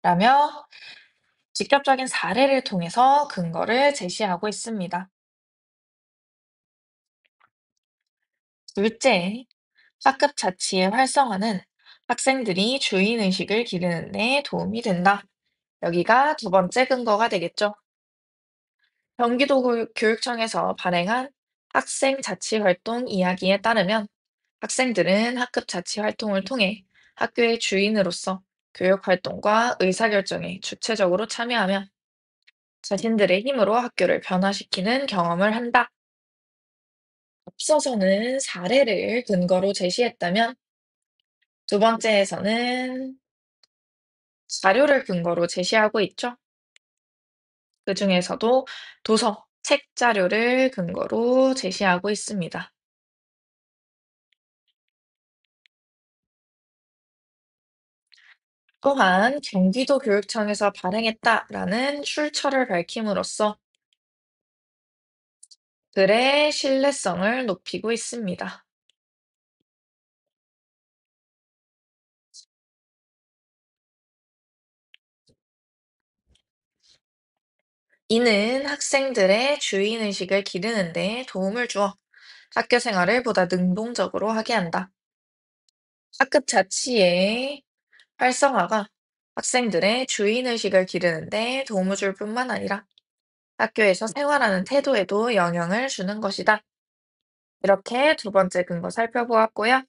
라며 직접적인 사례를 통해서 근거를 제시하고 있습니다. 둘째, 학급 자치의 활성화는 학생들이 주인의식을 기르는 데 도움이 된다. 여기가 두 번째 근거가 되겠죠. 경기도 교육청에서 발행한 학생 자치 활동 이야기에 따르면 학생들은 학급 자치 활동을 통해 학교의 주인으로서 교육 활동과 의사결정에 주체적으로 참여하며 자신들의 힘으로 학교를 변화시키는 경험을 한다. 앞서서는 사례를 근거로 제시했다면 두 번째에서는 자료를 근거로 제시하고 있죠. 그 중에서도 도서, 책 자료를 근거로 제시하고 있습니다. 또한 경기도 교육청에서 발행했다라는 출처를 밝힘으로써 글의 신뢰성을 높이고 있습니다. 이는 학생들의 주인의식을 기르는 데 도움을 주어 학교 생활을 보다 능동적으로 하게 한다. 학급 자치의 활성화가 학생들의 주인의식을 기르는 데 도움을 줄 뿐만 아니라 학교에서 생활하는 태도에도 영향을 주는 것이다. 이렇게 두 번째 근거 살펴보았고요.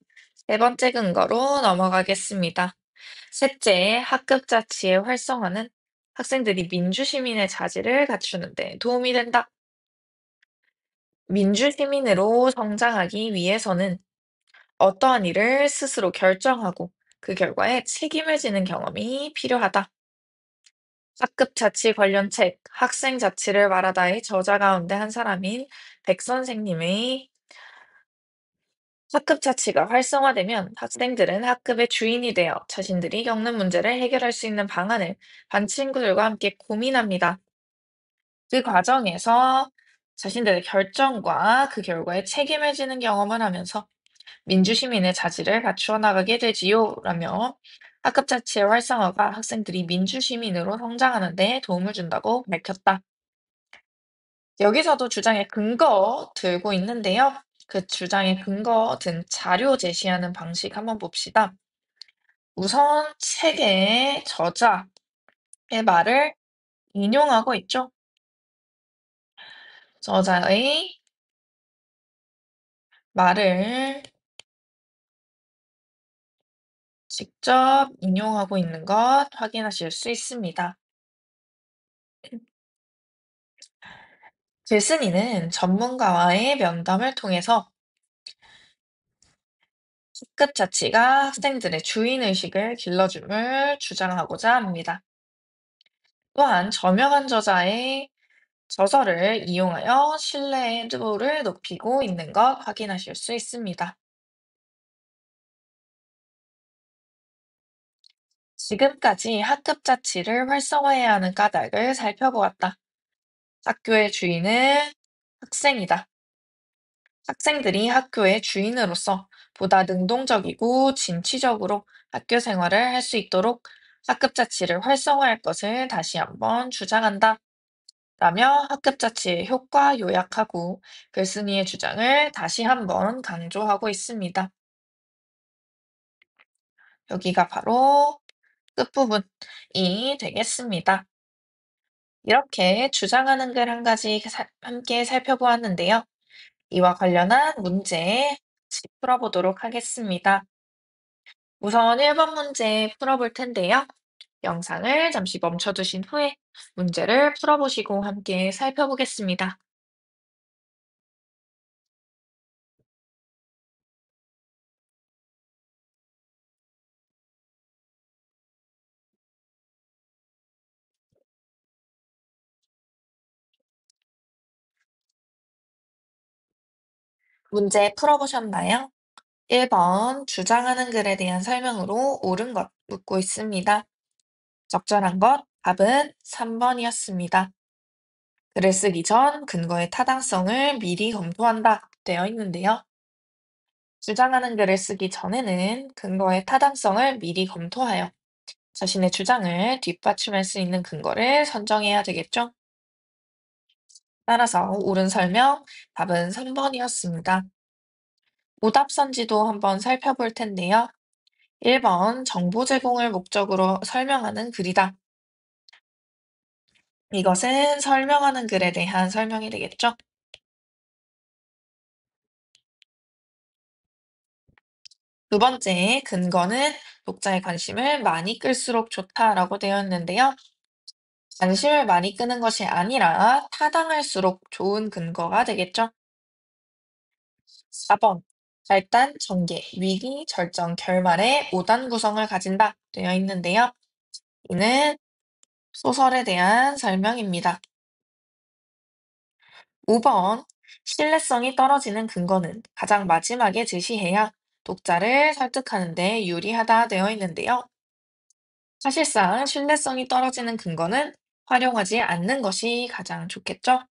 세 번째 근거로 넘어가겠습니다. 셋째, 학급 자치의 활성화는 학생들이 민주시민의 자질을 갖추는 데 도움이 된다. 민주시민으로 성장하기 위해서는 어떠한 일을 스스로 결정하고 그 결과에 책임을 지는 경험이 필요하다. 학급 자치 관련 책, 학생 자치를 말하다의 저자 가운데 한 사람인 백 선생님의 학급 자치가 활성화되면 학생들은 학급의 주인이 되어 자신들이 겪는 문제를 해결할 수 있는 방안을 반 친구들과 함께 고민합니다. 그 과정에서 자신들의 결정과 그 결과에 책임을 지는 경험을 하면서 민주시민의 자질을 갖추어 나가게 되지요. 라며 학급 자치의 활성화가 학생들이 민주시민으로 성장하는 데 도움을 준다고 밝혔다. 여기서도 주장의 근거 들고 있는데요. 그 주장의 근거 든 자료 제시하는 방식 한번 봅시다. 우선 책의 저자의 말을 인용하고 있죠. 저자의 말을 직접 인용하고 있는 것 확인하실 수 있습니다. 글쓴이는 전문가와의 면담을 통해서 학급 자치가 학생들의 주인의식을 길러줌을 주장하고자 합니다. 또한 저명한 저자의 저서를 이용하여 신뢰도를 높이고 있는 것 확인하실 수 있습니다. 지금까지 학급 자치를 활성화해야 하는 까닭을 살펴보았다. 학교의 주인은 학생이다. 학생들이 학교의 주인으로서 보다 능동적이고 진취적으로 학교 생활을 할 수 있도록 학급 자치를 활성화할 것을 다시 한번 주장한다. 라며 학급 자치의 효과 요약하고 글쓴이의 주장을 다시 한번 강조하고 있습니다. 여기가 바로 끝부분이 되겠습니다. 이렇게 주장하는 글 한 가지 함께 살펴보았는데요. 이와 관련한 문제 같이 풀어보도록 하겠습니다. 우선 1번 문제 풀어볼 텐데요. 영상을 잠시 멈춰두신 후에 문제를 풀어보시고 함께 살펴보겠습니다. 문제 풀어보셨나요? 1번 주장하는 글에 대한 설명으로 옳은 것 묻고 있습니다. 적절한 것 답은 3번이었습니다. 글을 쓰기 전 근거의 타당성을 미리 검토한다 되어 있는데요. 주장하는 글을 쓰기 전에는 근거의 타당성을 미리 검토하여 자신의 주장을 뒷받침할 수 있는 근거를 선정해야 되겠죠? 따라서 옳은 설명 답은 3번이었습니다. 오답선지도 한번 살펴볼 텐데요. 1번 정보 제공을 목적으로 설명하는 글이다. 이것은 설명하는 글에 대한 설명이 되겠죠? 두 번째, 근거는 독자의 관심을 많이 끌수록 좋다라고 되어 있는데요. 관심을 많이 끄는 것이 아니라 타당할수록 좋은 근거가 되겠죠? 4번, 발단, 전개, 위기, 절정, 결말의 5단 구성을 가진다 되어 있는데요. 이는 소설에 대한 설명입니다. 5번, 신뢰성이 떨어지는 근거는 가장 마지막에 제시해야 독자를 설득하는 데 유리하다 되어 있는데요. 사실상 신뢰성이 떨어지는 근거는 활용하지 않는 것이 가장 좋겠죠?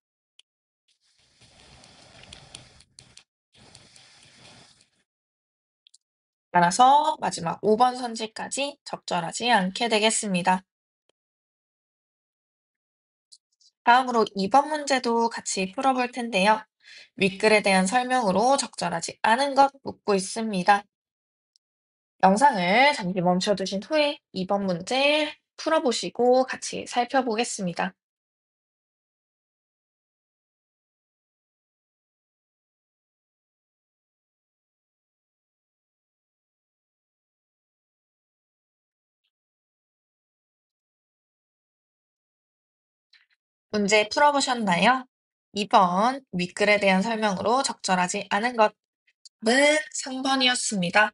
따라서 마지막 5번 선지까지 적절하지 않게 되겠습니다. 다음으로 2번 문제도 같이 풀어볼 텐데요. 윗글에 대한 설명으로 적절하지 않은 것 묻고 있습니다. 영상을 잠시 멈춰두신 후에 2번 문제 풀어보시고 같이 살펴보겠습니다. 문제 풀어보셨나요? 2번 윗글에 대한 설명으로 적절하지 않은 것은 3번이었습니다.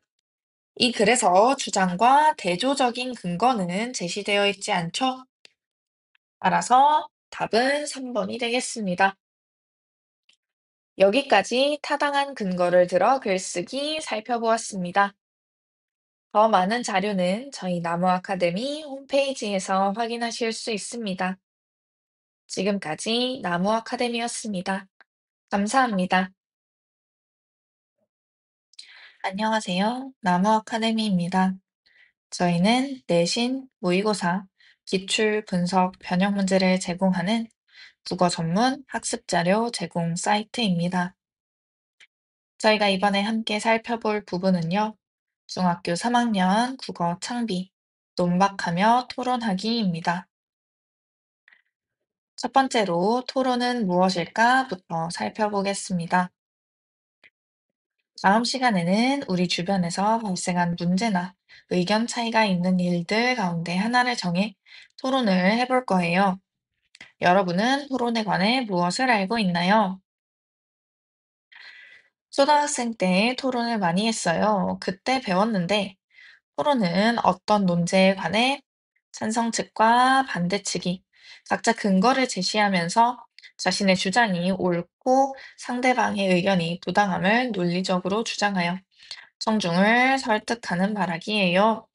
이 글에서 주장과 대조적인 근거는 제시되어 있지 않죠? 따라서 답은 3번이 되겠습니다. 여기까지 타당한 근거를 들어 글쓰기 살펴보았습니다. 더 많은 자료는 저희 나무 아카데미 홈페이지에서 확인하실 수 있습니다. 지금까지 나무 아카데미였습니다. 감사합니다. 안녕하세요. 나무 아카데미입니다. 저희는 내신, 모의고사, 기출, 분석, 변형 문제를 제공하는 국어 전문 학습 자료 제공 사이트입니다. 저희가 이번에 함께 살펴볼 부분은요, 중학교 3학년 국어 창비, 논박하며 토론하기입니다. 첫 번째로 토론은 무엇일까?부터 살펴보겠습니다. 다음 시간에는 우리 주변에서 발생한 문제나 의견 차이가 있는 일들 가운데 하나를 정해 토론을 해볼 거예요. 여러분은 토론에 관해 무엇을 알고 있나요? 초등학생 때 토론을 많이 했어요. 그때 배웠는데 토론은 어떤 논제에 관해 찬성 측과 반대 측이 각자 근거를 제시하면서 자신의 주장이 옳고 상대방의 의견이 부당함을 논리적으로 주장하여 청중을 설득하는 말하기예요.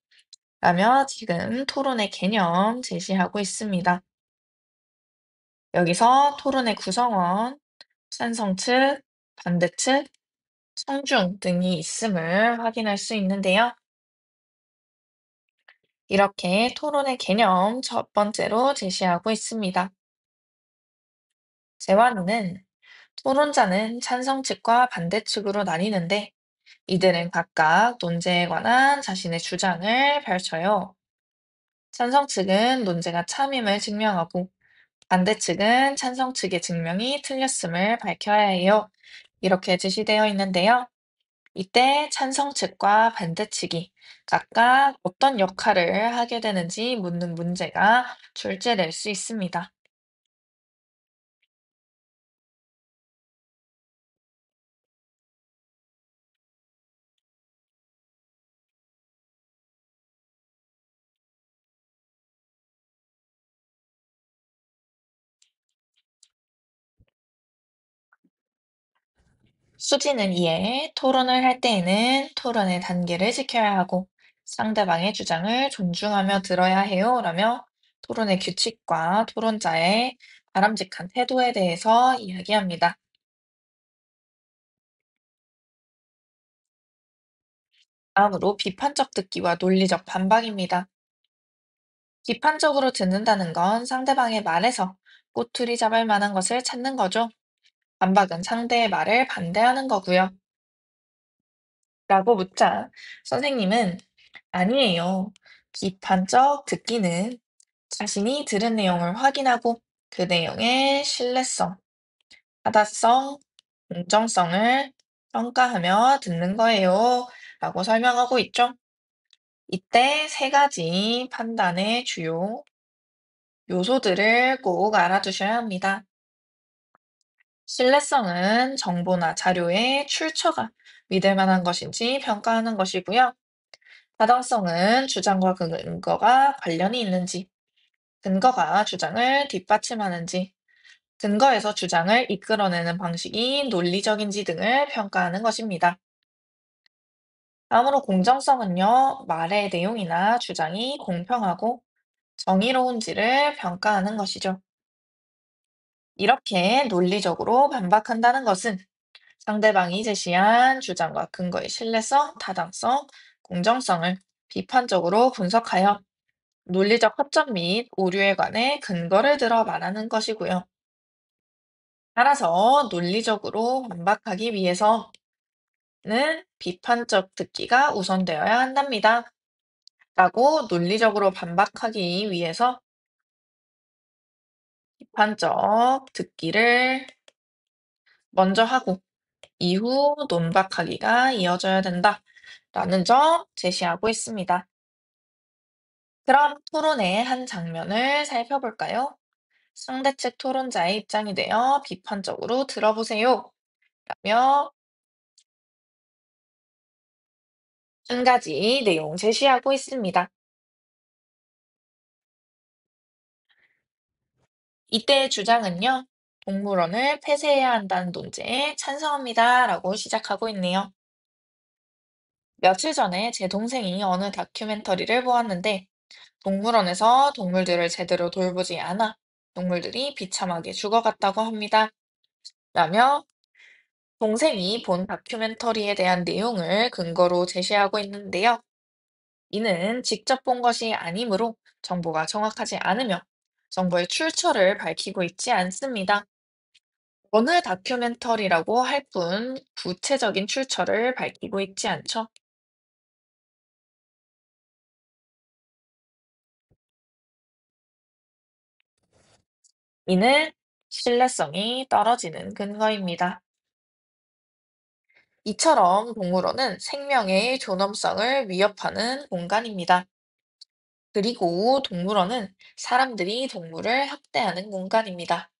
라며 지금 토론의 개념 제시하고 있습니다. 여기서 토론의 구성원, 찬성 측, 반대 측, 청중 등이 있음을 확인할 수 있는데요. 이렇게 토론의 개념 첫 번째로 제시하고 있습니다. 재완은 토론자는 찬성 측과 반대 측으로 나뉘는데 이들은 각각 논제에 관한 자신의 주장을 펼쳐요. 찬성 측은 논제가 참임을 증명하고 반대 측은 찬성 측의 증명이 틀렸음을 밝혀야 해요. 이렇게 제시되어 있는데요. 이때 찬성 측과 반대 측이 각각 어떤 역할을 하게 되는지 묻는 문제가 출제될 수 있습니다. 수지는 이에 토론을 할 때에는 토론의 단계를 지켜야 하고 상대방의 주장을 존중하며 들어야 해요. 라며 토론의 규칙과 토론자의 바람직한 태도에 대해서 이야기합니다. 다음으로 비판적 듣기와 논리적 반박입니다. 비판적으로 듣는다는 건 상대방의 말에서 꼬투리 잡을 만한 것을 찾는 거죠. 반박은 상대의 말을 반대하는 거고요. 라고 묻자 선생님은 아니에요. 비판적 듣기는 자신이 들은 내용을 확인하고 그 내용의 신뢰성, 타당성, 공정성을 평가하며 듣는 거예요. 라고 설명하고 있죠. 이때 세 가지 판단의 주요 요소들을 꼭 알아두셔야 합니다. 신뢰성은 정보나 자료의 출처가 믿을 만한 것인지 평가하는 것이고요. 타당성은 주장과 그 근거가 관련이 있는지, 근거가 주장을 뒷받침하는지, 근거에서 주장을 이끌어내는 방식이 논리적인지 등을 평가하는 것입니다. 다음으로 공정성은요, 말의 내용이나 주장이 공평하고 정의로운지를 평가하는 것이죠. 이렇게 논리적으로 반박한다는 것은 상대방이 제시한 주장과 근거의 신뢰성, 타당성, 공정성을 비판적으로 분석하여 논리적 허점 및 오류에 관해 근거를 들어 말하는 것이고요. 따라서 논리적으로 반박하기 위해서는 비판적 듣기가 우선되어야 한답니다. 라고 논리적으로 반박하기 위해서 비판적 듣기를 먼저 하고 이후 논박하기가 이어져야 된다라는 점 제시하고 있습니다. 그럼 토론의 한 장면을 살펴볼까요? 상대 측 토론자의 입장이 되어 비판적으로 들어보세요. 라며 한 가지 내용 제시하고 있습니다. 이때의 주장은요, 동물원을 폐쇄해야 한다는 논제에 찬성합니다. 라고 시작하고 있네요. 며칠 전에 제 동생이 어느 다큐멘터리를 보았는데, 동물원에서 동물들을 제대로 돌보지 않아 동물들이 비참하게 죽어갔다고 합니다. 라며 동생이 본 다큐멘터리에 대한 내용을 근거로 제시하고 있는데요. 이는 직접 본 것이 아니므로 정보가 정확하지 않으며 정보의 출처를 밝히고 있지 않습니다. 어느 다큐멘터리라고 할 뿐 구체적인 출처를 밝히고 있지 않죠. 이는 신뢰성이 떨어지는 근거입니다. 이처럼 동물원은 생명의 존엄성을 위협하는 공간입니다. 그리고 동물원은 사람들이 동물을 학대하는 공간입니다.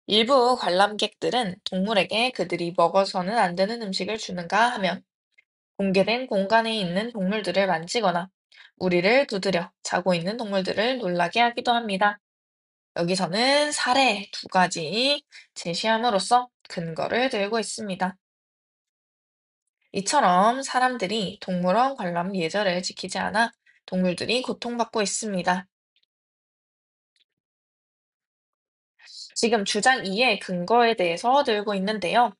일부 관람객들은 동물에게 그들이 먹어서는 안 되는 음식을 주는가 하면 공개된 공간에 있는 동물들을 만지거나 우리를 두드려 자고 있는 동물들을 놀라게 하기도 합니다. 여기서는 사례 두 가지 제시함으로써 근거를 들고 있습니다. 이처럼 사람들이 동물원 관람 예절을 지키지 않아 동물들이 고통받고 있습니다. 지금 주장 2의 근거에 대해서 들고 있는데요.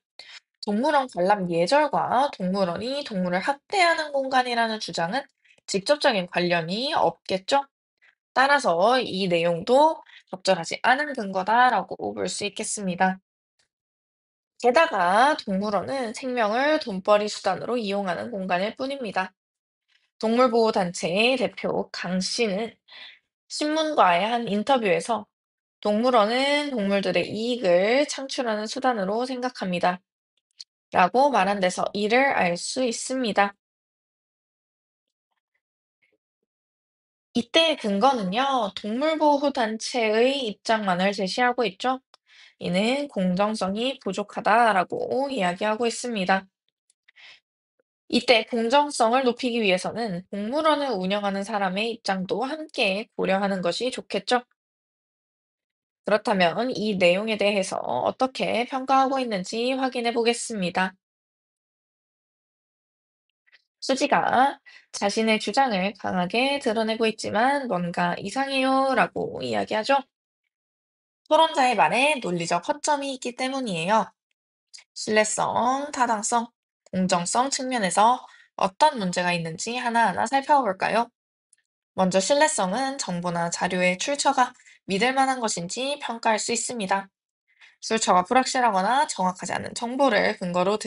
동물원 관람 예절과 동물원이 동물을 학대하는 공간이라는 주장은 직접적인 관련이 없겠죠? 따라서 이 내용도 적절하지 않은 근거다라고 볼 수 있겠습니다. 게다가 동물원은 생명을 돈벌이 수단으로 이용하는 공간일 뿐입니다. 동물보호단체의 대표 강 씨는 신문과의 한 인터뷰에서 동물원은 동물들의 이익을 창출하는 수단으로 생각합니다. 라고 말한 데서 이를 알 수 있습니다. 이때의 근거는요, 동물보호단체의 입장만을 제시하고 있죠. 이는 공정성이 부족하다라고 이야기하고 있습니다. 이때 공정성을 높이기 위해서는 동물원을 운영하는 사람의 입장도 함께 고려하는 것이 좋겠죠. 그렇다면 이 내용에 대해서 어떻게 평가하고 있는지 확인해 보겠습니다. 수지가 자신의 주장을 강하게 드러내고 있지만 뭔가 이상해요 라고 이야기하죠. 토론자의 말에 논리적 허점이 있기 때문이에요. 신뢰성, 타당성, 공정성 측면에서 어떤 문제가 있는지 하나하나 살펴볼까요? 먼저 신뢰성은 정보나 자료의 출처가 믿을 만한 것인지 평가할 수 있습니다. 출처가 불확실하거나 정확하지 않은 정보를 근거로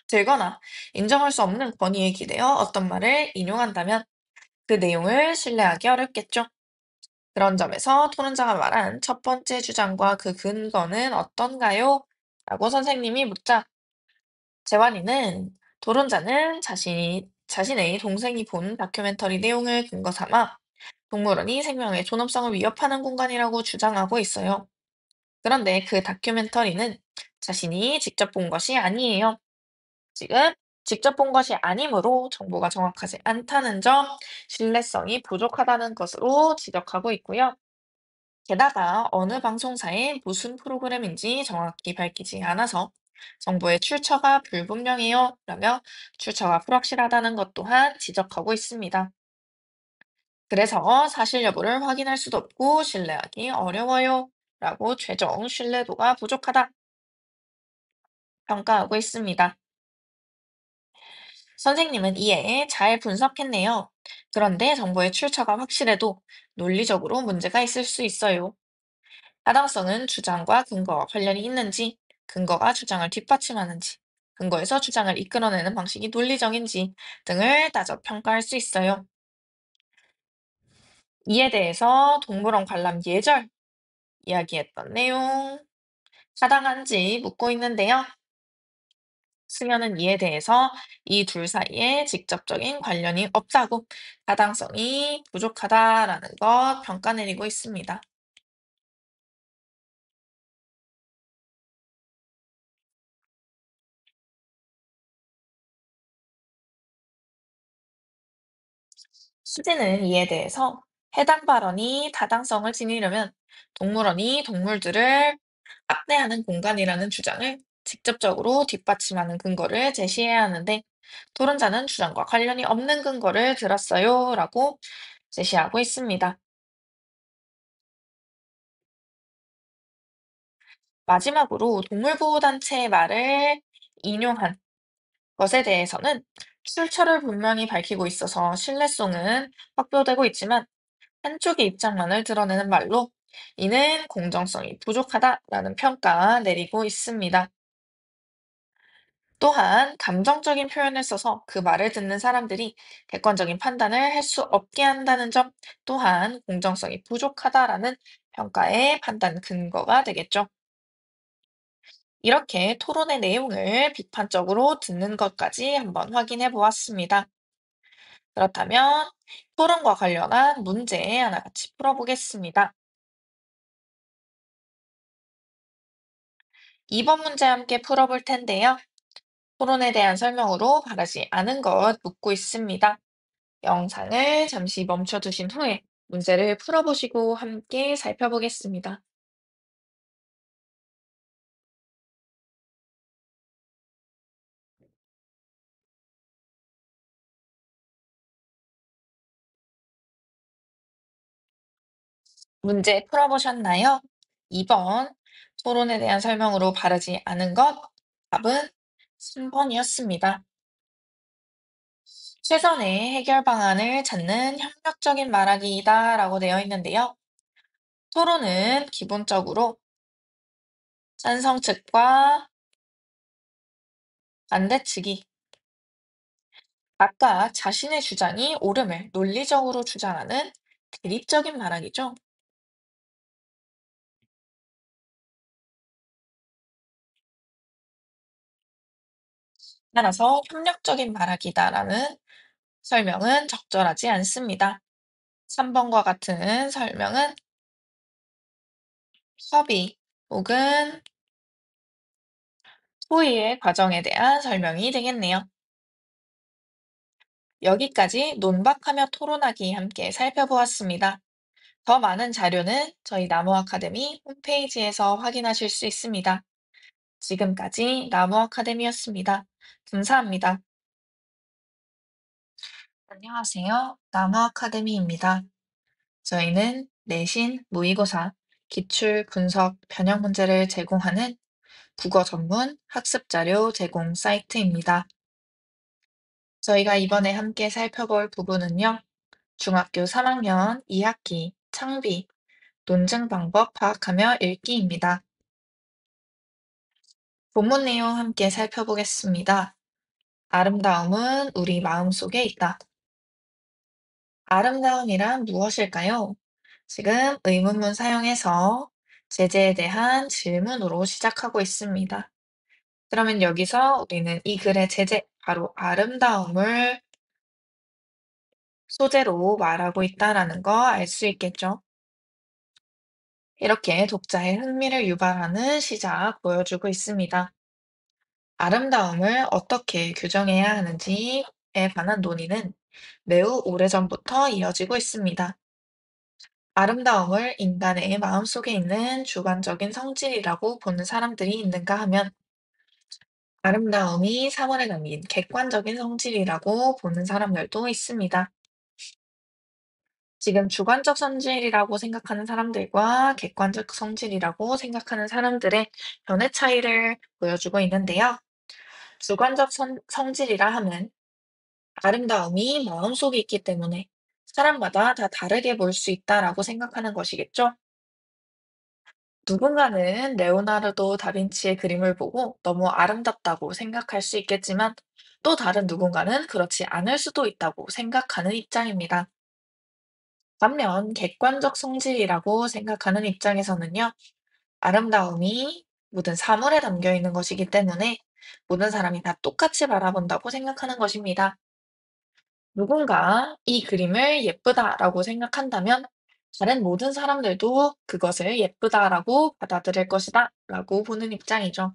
들거나 인정할 수 없는 권위에 기대어 어떤 말을 인용한다면 그 내용을 신뢰하기 어렵겠죠. 그런 점에서 토론자가 말한 첫 번째 주장과 그 근거는 어떤가요? 라고 선생님이 묻자 재환이는 토론자는 자신의 동생이 본 다큐멘터리 내용을 근거 삼아 동물원이 생명의 존엄성을 위협하는 공간이라고 주장하고 있어요. 그런데 그 다큐멘터리는 자신이 직접 본 것이 아니에요. 지금 직접 본 것이 아니므로 정보가 정확하지 않다는 점, 신뢰성이 부족하다는 것으로 지적하고 있고요. 게다가 어느 방송사의 무슨 프로그램인지 정확히 밝히지 않아서 정보의 출처가 불분명해요. 라며 출처가 불확실하다는 것 또한 지적하고 있습니다. 그래서 사실 여부를 확인할 수도 없고 신뢰하기 어려워요. 라고 최종 신뢰도가 부족하다 평가하고 있습니다. 선생님은 이에 잘 분석했네요. 그런데 정보의 출처가 확실해도 논리적으로 문제가 있을 수 있어요. 타당성은 주장과 근거와 관련이 있는지, 근거가 주장을 뒷받침하는지, 근거에서 주장을 이끌어내는 방식이 논리적인지 등을 따져 평가할 수 있어요. 이에 대해서 동물원 관람 예절 이야기했던 내용 타당한지 묻고 있는데요. 수면은 이에 대해서 이 둘 사이에 직접적인 관련이 없다고 타당성이 부족하다라는 것 평가 내리고 있습니다. 수지는 이에 대해서 해당 발언이 타당성을 지니려면 동물원이 동물들을 학대하는 공간이라는 주장을 직접적으로 뒷받침하는 근거를 제시해야 하는데, 토론자는 주장과 관련이 없는 근거를 들었어요 라고 제시하고 있습니다. 마지막으로 동물보호단체의 말을 인용한 것에 대해서는 출처를 분명히 밝히고 있어서 신뢰성은 확보되고 있지만, 한쪽의 입장만을 드러내는 말로 이는 공정성이 부족하다라는 평가 내리고 있습니다. 또한 감정적인 표현을 써서 그 말을 듣는 사람들이 객관적인 판단을 할 수 없게 한다는 점 또한 공정성이 부족하다라는 평가의 판단 근거가 되겠죠. 이렇게 토론의 내용을 비판적으로 듣는 것까지 한번 확인해 보았습니다. 그렇다면 토론과 관련한 문제 하나 같이 풀어보겠습니다. 이번 문제 함께 풀어볼 텐데요. 토론에 대한 설명으로 바르지 않은 것 묻고 있습니다. 영상을 잠시 멈춰두신 후에 문제를 풀어보시고 함께 살펴보겠습니다. 문제 풀어보셨나요? 2번 토론에 대한 설명으로 바르지 않은 것, 답은 3번이었습니다. 최선의 해결 방안을 찾는 협력적인 말하기이다라고 되어 있는데요. 토론은 기본적으로 찬성 측과 반대 측이 각각 자신의 주장이 옳음을 논리적으로 주장하는 대립적인 말하기죠. 따라서 협력적인 말하기다라는 설명은 적절하지 않습니다. 3번과 같은 설명은 협의 혹은 소위의 과정에 대한 설명이 되겠네요. 여기까지 논박하며 토론하기 함께 살펴보았습니다. 더 많은 자료는 저희 나무 아카데미 홈페이지에서 확인하실 수 있습니다. 지금까지 나무 아카데미였습니다. 감사합니다. 안녕하세요. 나무 아카데미입니다. 저희는 내신, 모의고사, 기출, 분석, 변형 문제를 제공하는 국어 전문 학습 자료 제공 사이트입니다. 저희가 이번에 함께 살펴볼 부분은요, 중학교 3학년 2학기 창비, 논증 방법 파악하며 읽기입니다. 본문 내용 함께 살펴보겠습니다. 아름다움은 우리 마음속에 있다. 아름다움이란 무엇일까요? 지금 의문문 사용해서 제재에 대한 질문으로 시작하고 있습니다. 그러면 여기서 우리는 이 글의 제재, 바로 아름다움을 소재로 말하고 있다라는 거 알 수 있겠죠? 이렇게 독자의 흥미를 유발하는 시작 보여주고 있습니다. 아름다움을 어떻게 규정해야 하는지에 관한 논의는 매우 오래전부터 이어지고 있습니다. 아름다움을 인간의 마음속에 있는 주관적인 성질이라고 보는 사람들이 있는가 하면, 아름다움이 사물에 담긴 객관적인 성질이라고 보는 사람들도 있습니다. 지금 주관적 성질이라고 생각하는 사람들과 객관적 성질이라고 생각하는 사람들의 견해 차이를 보여주고 있는데요. 주관적 성질이라 함은 아름다움이 마음속에 있기 때문에 사람마다 다 다르게 볼 수 있다라고 생각하는 것이겠죠. 누군가는 레오나르도 다빈치의 그림을 보고 너무 아름답다고 생각할 수 있겠지만, 또 다른 누군가는 그렇지 않을 수도 있다고 생각하는 입장입니다. 반면 객관적 성질이라고 생각하는 입장에서는요, 아름다움이 모든 사물에 담겨 있는 것이기 때문에 모든 사람이 다 똑같이 바라본다고 생각하는 것입니다. 누군가 이 그림을 예쁘다라고 생각한다면 다른 모든 사람들도 그것을 예쁘다라고 받아들일 것이다 라고 보는 입장이죠.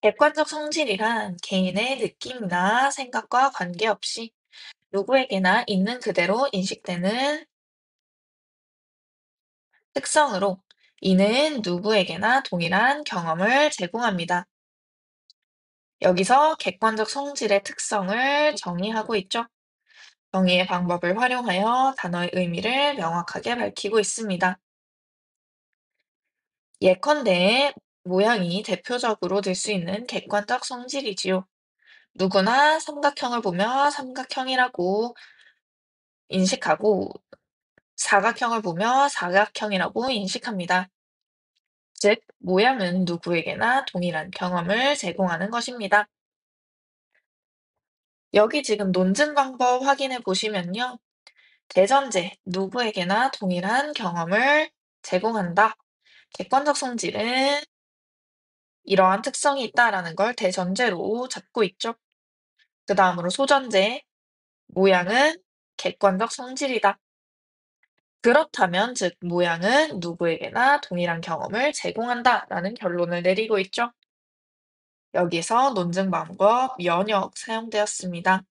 객관적 성질이란 개인의 느낌이나 생각과 관계없이 누구에게나 있는 그대로 인식되는 특성으로 이는 누구에게나 동일한 경험을 제공합니다. 여기서 객관적 성질의 특성을 정의하고 있죠. 정의의 방법을 활용하여 단어의 의미를 명확하게 밝히고 있습니다. 예컨대 모양이 대표적으로 들 수 있는 객관적 성질이지요. 누구나 삼각형을 보며 삼각형이라고 인식하고 사각형을 보며 사각형이라고 인식합니다. 즉, 모양은 누구에게나 동일한 경험을 제공하는 것입니다. 여기 지금 논증 방법 확인해 보시면요. 대전제, 누구에게나 동일한 경험을 제공한다. 객관적 성질은 이러한 특성이 있다라는 걸 대전제로 잡고 있죠. 그 다음으로 소전제, 모양은 객관적 성질이다. 그렇다면, 즉, 모양은 누구에게나 동일한 경험을 제공한다라는 결론을 내리고 있죠. 여기서 논증 방법 연역 사용되었습니다.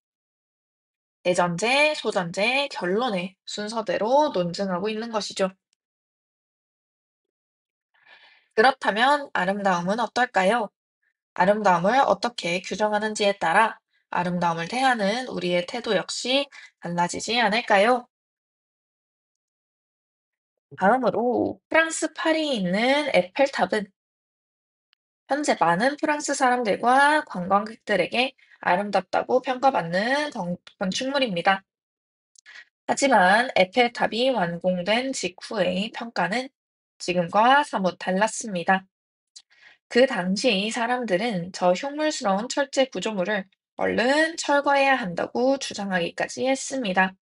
대전제, 소전제, 결론의 순서대로 논증하고 있는 것이죠. 그렇다면 아름다움은 어떨까요? 아름다움을 어떻게 규정하는지에 따라 아름다움을 대하는 우리의 태도 역시 달라지지 않을까요? 다음으로 프랑스 파리에 있는 에펠탑은 현재 많은 프랑스 사람들과 관광객들에게 아름답다고 평가받는 건축물입니다. 하지만 에펠탑이 완공된 직후의 평가는 지금과 사뭇 달랐습니다. 그 당시 사람들은 저 흉물스러운 철제 구조물을 얼른 철거해야 한다고 주장하기까지 했습니다.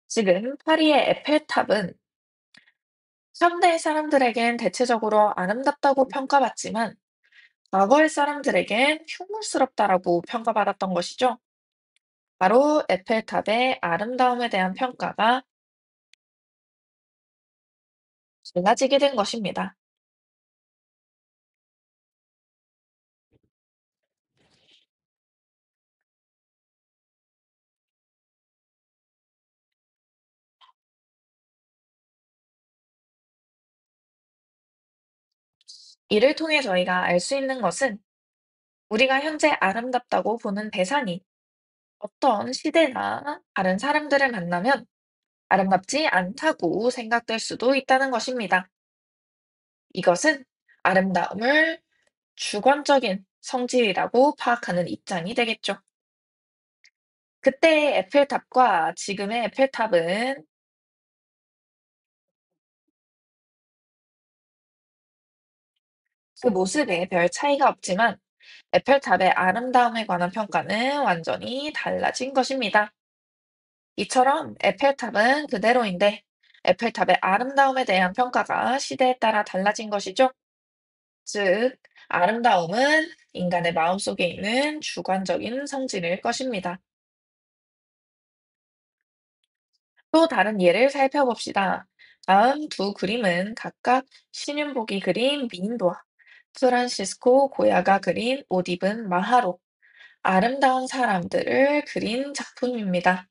지금 파리의 에펠탑은 현대 사람들에겐 대체적으로 아름답다고 평가받지만 과거의 사람들에겐 흉물스럽다라고 평가받았던 것이죠. 바로 에펠탑의 아름다움에 대한 평가가 달라지게 된 것입니다. 이를 통해 저희가 알 수 있는 것은 우리가 현재 아름답다고 보는 대상이 어떤 시대나 다른 사람들을 만나면 아름답지 않다고 생각될 수도 있다는 것입니다. 이것은 아름다움을 주관적인 성질이라고 파악하는 입장이 되겠죠. 그때의 에펠탑과 지금의 에펠탑은 그 모습에 별 차이가 없지만 에펠탑의 아름다움에 관한 평가는 완전히 달라진 것입니다. 이처럼 에펠탑은 그대로인데 에펠탑의 아름다움에 대한 평가가 시대에 따라 달라진 것이죠. 즉, 아름다움은 인간의 마음속에 있는 주관적인 성질일 것입니다. 또 다른 예를 살펴봅시다. 다음 두 그림은 각각 신윤복이 그린 미인도와 프란시스코 고야가 그린 옷 입은 마하로, 아름다운 사람들을 그린 작품입니다.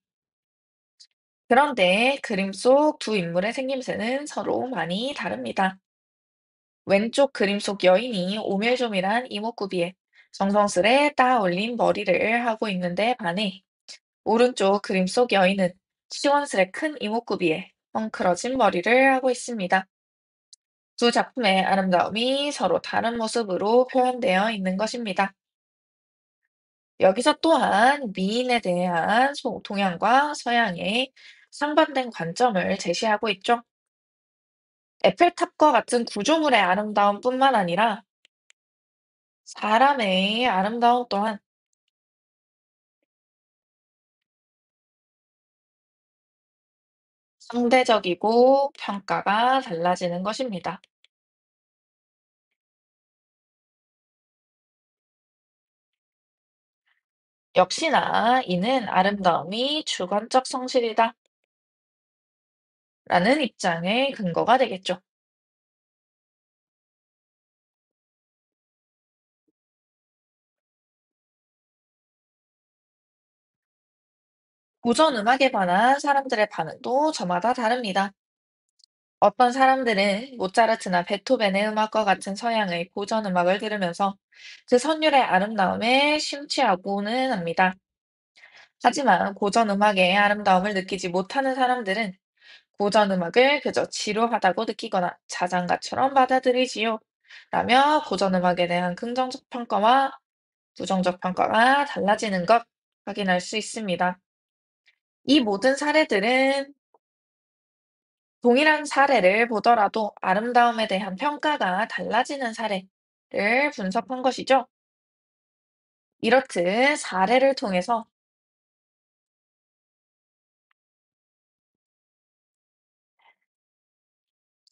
그런데 그림 속 두 인물의 생김새는 서로 많이 다릅니다. 왼쪽 그림 속 여인이 오밀조밀한 이목구비에 정성스레 따 올린 머리를 하고 있는데 반해 오른쪽 그림 속 여인은 시원스레 큰 이목구비에 헝클어진 머리를 하고 있습니다. 두 작품의 아름다움이 서로 다른 모습으로 표현되어 있는 것입니다. 여기서 또한 미인에 대한 동양과 서양의 상반된 관점을 제시하고 있죠. 에펠탑과 같은 구조물의 아름다움뿐만 아니라 사람의 아름다움 또한 상대적이고 평가가 달라지는 것입니다. 역시나 이는 아름다움이 주관적 성실이다 라는 입장의 근거가 되겠죠. 고전 음악에 관한 사람들의 반응도 저마다 다릅니다. 어떤 사람들은 모차르트나 베토벤의 음악과 같은 서양의 고전 음악을 들으면서 그 선율의 아름다움에 심취하고는 합니다. 하지만 고전 음악의 아름다움을 느끼지 못하는 사람들은 고전 음악을 그저 지루하다고 느끼거나 자장가처럼 받아들이지요. 라며 고전 음악에 대한 긍정적 평가와 부정적 평가가 달라지는 것 확인할 수 있습니다. 이 모든 사례들은 동일한 사례를 보더라도 아름다움에 대한 평가가 달라지는 사례를 분석한 것이죠. 이렇듯 사례를 통해서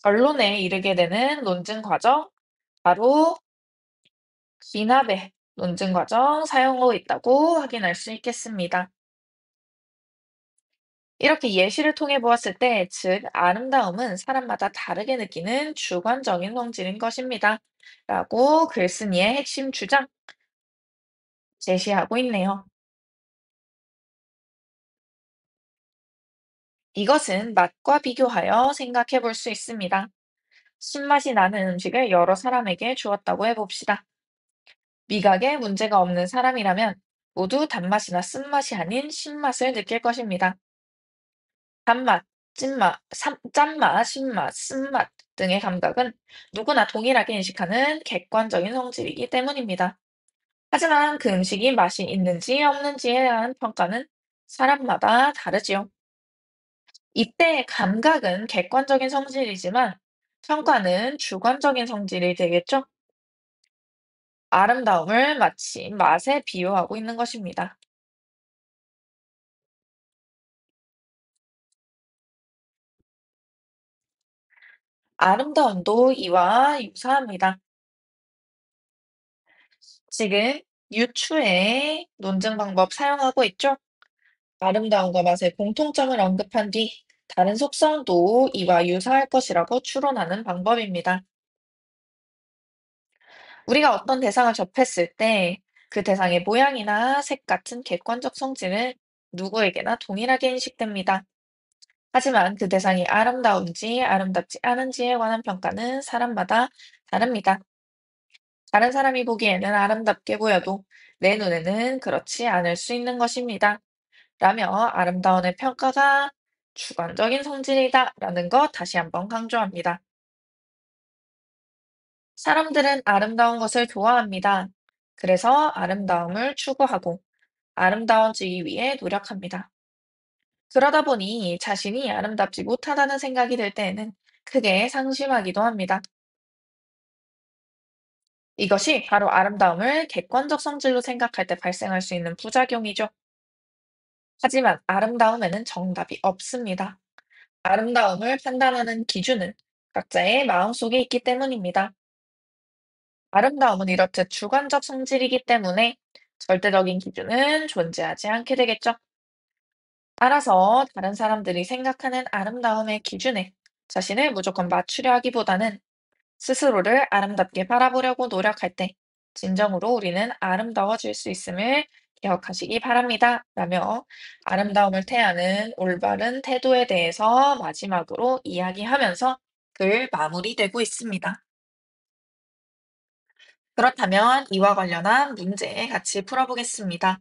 결론에 이르게 되는 논증 과정, 바로 기납의 논증 과정 사용하고 있다고 확인할 수 있겠습니다. 이렇게 예시를 통해 보았을 때, 즉, 아름다움은 사람마다 다르게 느끼는 주관적인 성질인 것입니다. 라고 글쓴이의 핵심 주장 제시하고 있네요. 이것은 맛과 비교하여 생각해 볼 수 있습니다. 신맛이 나는 음식을 여러 사람에게 주었다고 해봅시다. 미각에 문제가 없는 사람이라면 모두 단맛이나 쓴맛이 아닌 신맛을 느낄 것입니다. 단맛, 짠맛, 신맛, 쓴맛 등의 감각은 누구나 동일하게 인식하는 객관적인 성질이기 때문입니다. 하지만 그 음식이 맛이 있는지 없는지에 대한 평가는 사람마다 다르지요. 이때 감각은 객관적인 성질이지만 평가는 주관적인 성질이 되겠죠? 아름다움을 마치 맛에 비유하고 있는 것입니다. 아름다움도 이와 유사합니다. 지금 유추의 논증 방법 사용하고 있죠? 아름다움과 맛의 공통점을 언급한 뒤 다른 속성도 이와 유사할 것이라고 추론하는 방법입니다. 우리가 어떤 대상을 접했을 때 그 대상의 모양이나 색 같은 객관적 성질은 누구에게나 동일하게 인식됩니다. 하지만 그 대상이 아름다운지 아름답지 않은지에 관한 평가는 사람마다 다릅니다. 다른 사람이 보기에는 아름답게 보여도 내 눈에는 그렇지 않을 수 있는 것입니다. 라며 아름다움의 평가가 주관적인 성질이다 라는 것 다시 한번 강조합니다. 사람들은 아름다운 것을 좋아합니다. 그래서 아름다움을 추구하고 아름다워지기 위해 노력합니다. 그러다 보니 자신이 아름답지 못하다는 생각이 들 때에는 크게 상심하기도 합니다. 이것이 바로 아름다움을 객관적 성질로 생각할 때 발생할 수 있는 부작용이죠. 하지만 아름다움에는 정답이 없습니다. 아름다움을 판단하는 기준은 각자의 마음속에 있기 때문입니다. 아름다움은 이렇듯 주관적 성질이기 때문에 절대적인 기준은 존재하지 않게 되겠죠. 따라서 다른 사람들이 생각하는 아름다움의 기준에 자신을 무조건 맞추려 하기보다는 스스로를 아름답게 바라보려고 노력할 때 진정으로 우리는 아름다워질 수 있음을 기억하시기 바랍니다. 라며 아름다움을 태하는 올바른 태도에 대해서 마지막으로 이야기하면서 글 마무리되고 있습니다. 그렇다면 이와 관련한 문제 같이 풀어보겠습니다.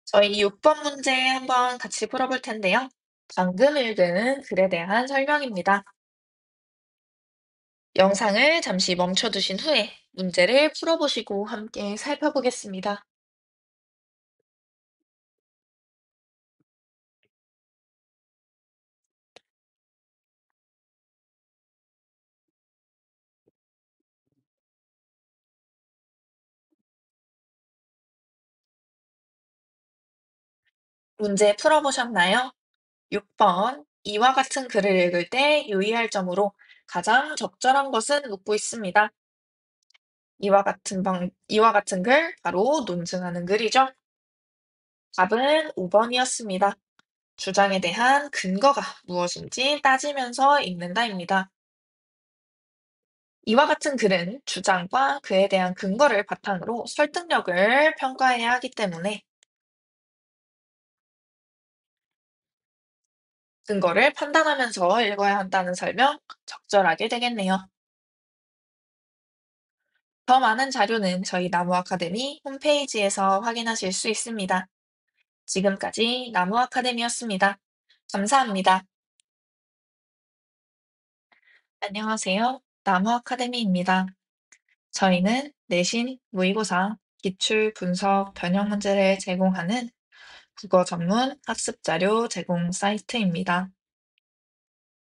저희 6번 문제 한번 같이 풀어볼 텐데요. 방금 읽은 글에 대한 설명입니다. 영상을 잠시 멈춰두신 후에 문제를 풀어보시고 함께 살펴보겠습니다. 문제 풀어보셨나요? 6번. 이와 같은 글을 읽을 때 유의할 점으로 가장 적절한 것은 묻고 있습니다. 이와 같은 글, 바로 논증하는 글이죠. 답은 5번이었습니다. 주장에 대한 근거가 무엇인지 따지면서 읽는다입니다. 이와 같은 글은 주장과 그에 대한 근거를 바탕으로 설득력을 평가해야 하기 때문에 근거를 판단하면서 읽어야 한다는 설명 적절하게 되겠네요. 더 많은 자료는 저희 나무 아카데미 홈페이지에서 확인하실 수 있습니다. 지금까지 나무 아카데미였습니다. 감사합니다. 안녕하세요. 나무 아카데미입니다. 저희는 내신, 모의고사, 기출, 분석, 변형 문제를 제공하는 국어 전문 학습 자료 제공 사이트입니다.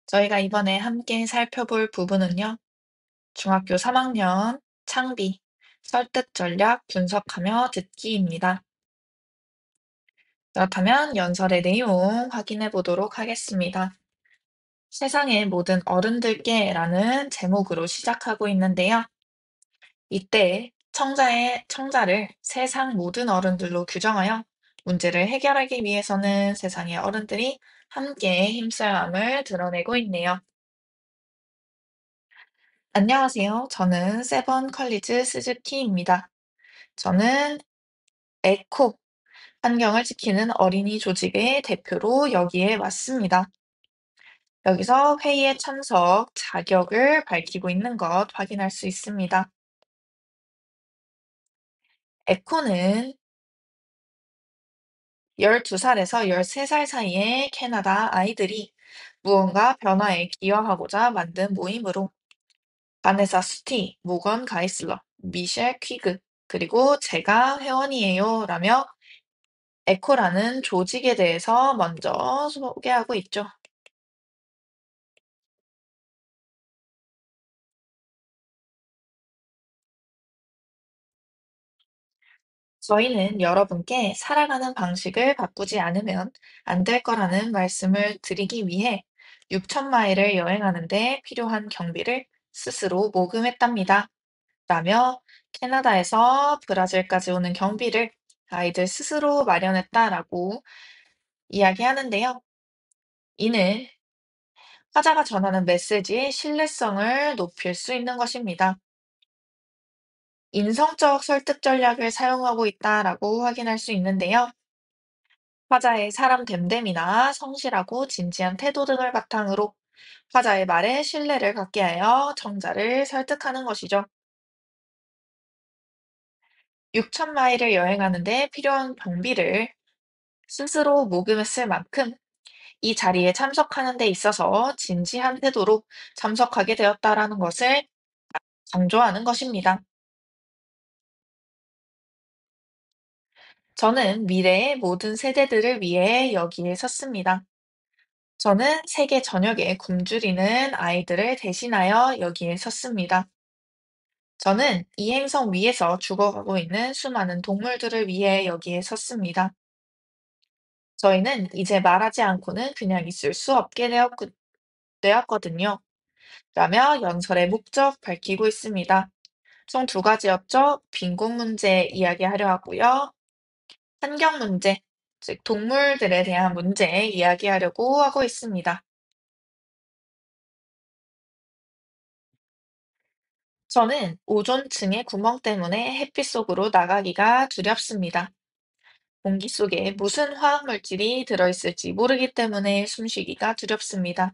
저희가 이번에 함께 살펴볼 부분은요, 중학교 3학년 창비, 설득 전략 분석하며 듣기입니다. 그렇다면 연설의 내용 확인해 보도록 하겠습니다. 세상의 모든 어른들께라는 제목으로 시작하고 있는데요. 이때 청자를 세상 모든 어른들로 규정하여 문제를 해결하기 위해서는 세상의 어른들이 함께 힘써야 함을 드러내고 있네요. 안녕하세요. 저는 세번 컬리즈 스즈키입니다. 저는 에코, 환경을 지키는 어린이 조직의 대표로 여기에 왔습니다. 여기서 회의에 참석 자격을 밝히고 있는 것 확인할 수 있습니다. 에코는 12살에서 13살 사이의 캐나다 아이들이 무언가 변화에 기여하고자 만든 모임으로 바네사 스티, 모건 가이슬러, 미셸 퀴그, 그리고 제가 회원이에요 라며 에코라는 조직에 대해서 먼저 소개하고 있죠. 저희는 여러분께 살아가는 방식을 바꾸지 않으면 안 될 거라는 말씀을 드리기 위해 6천 마일을 여행하는데 필요한 경비를 스스로 모금했답니다. 라며 캐나다에서 브라질까지 오는 경비를 아이들 스스로 마련했다라고 이야기하는데요. 이는 화자가 전하는 메시지의 신뢰성을 높일 수 있는 것입니다. 인성적 설득 전략을 사용하고 있다라고 확인할 수 있는데요. 화자의 사람 됨됨이나 성실하고 진지한 태도 등을 바탕으로 화자의 말에 신뢰를 갖게 하여 청자를 설득하는 것이죠. 6천 마일을 여행하는데 필요한 경비를 스스로 모금했을 만큼 이 자리에 참석하는 데 있어서 진지한 태도로 참석하게 되었다라는 것을 강조하는 것입니다. 저는 미래의 모든 세대들을 위해 여기에 섰습니다. 저는 세계 전역에 굶주리는 아이들을 대신하여 여기에 섰습니다. 저는 이 행성 위에서 죽어가고 있는 수많은 동물들을 위해 여기에 섰습니다. 저희는 이제 말하지 않고는 그냥 있을 수 없게 되었거든요. 라며 연설의 목적 밝히고 있습니다. 총 두 가지였죠. 빈곤 문제 이야기하려 하고요. 환경 문제, 즉 동물들에 대한 문제 이야기하려고 하고 있습니다. 저는 오존층의 구멍 때문에 햇빛 속으로 나가기가 두렵습니다. 공기 속에 무슨 화학물질이 들어있을지 모르기 때문에 숨쉬기가 두렵습니다.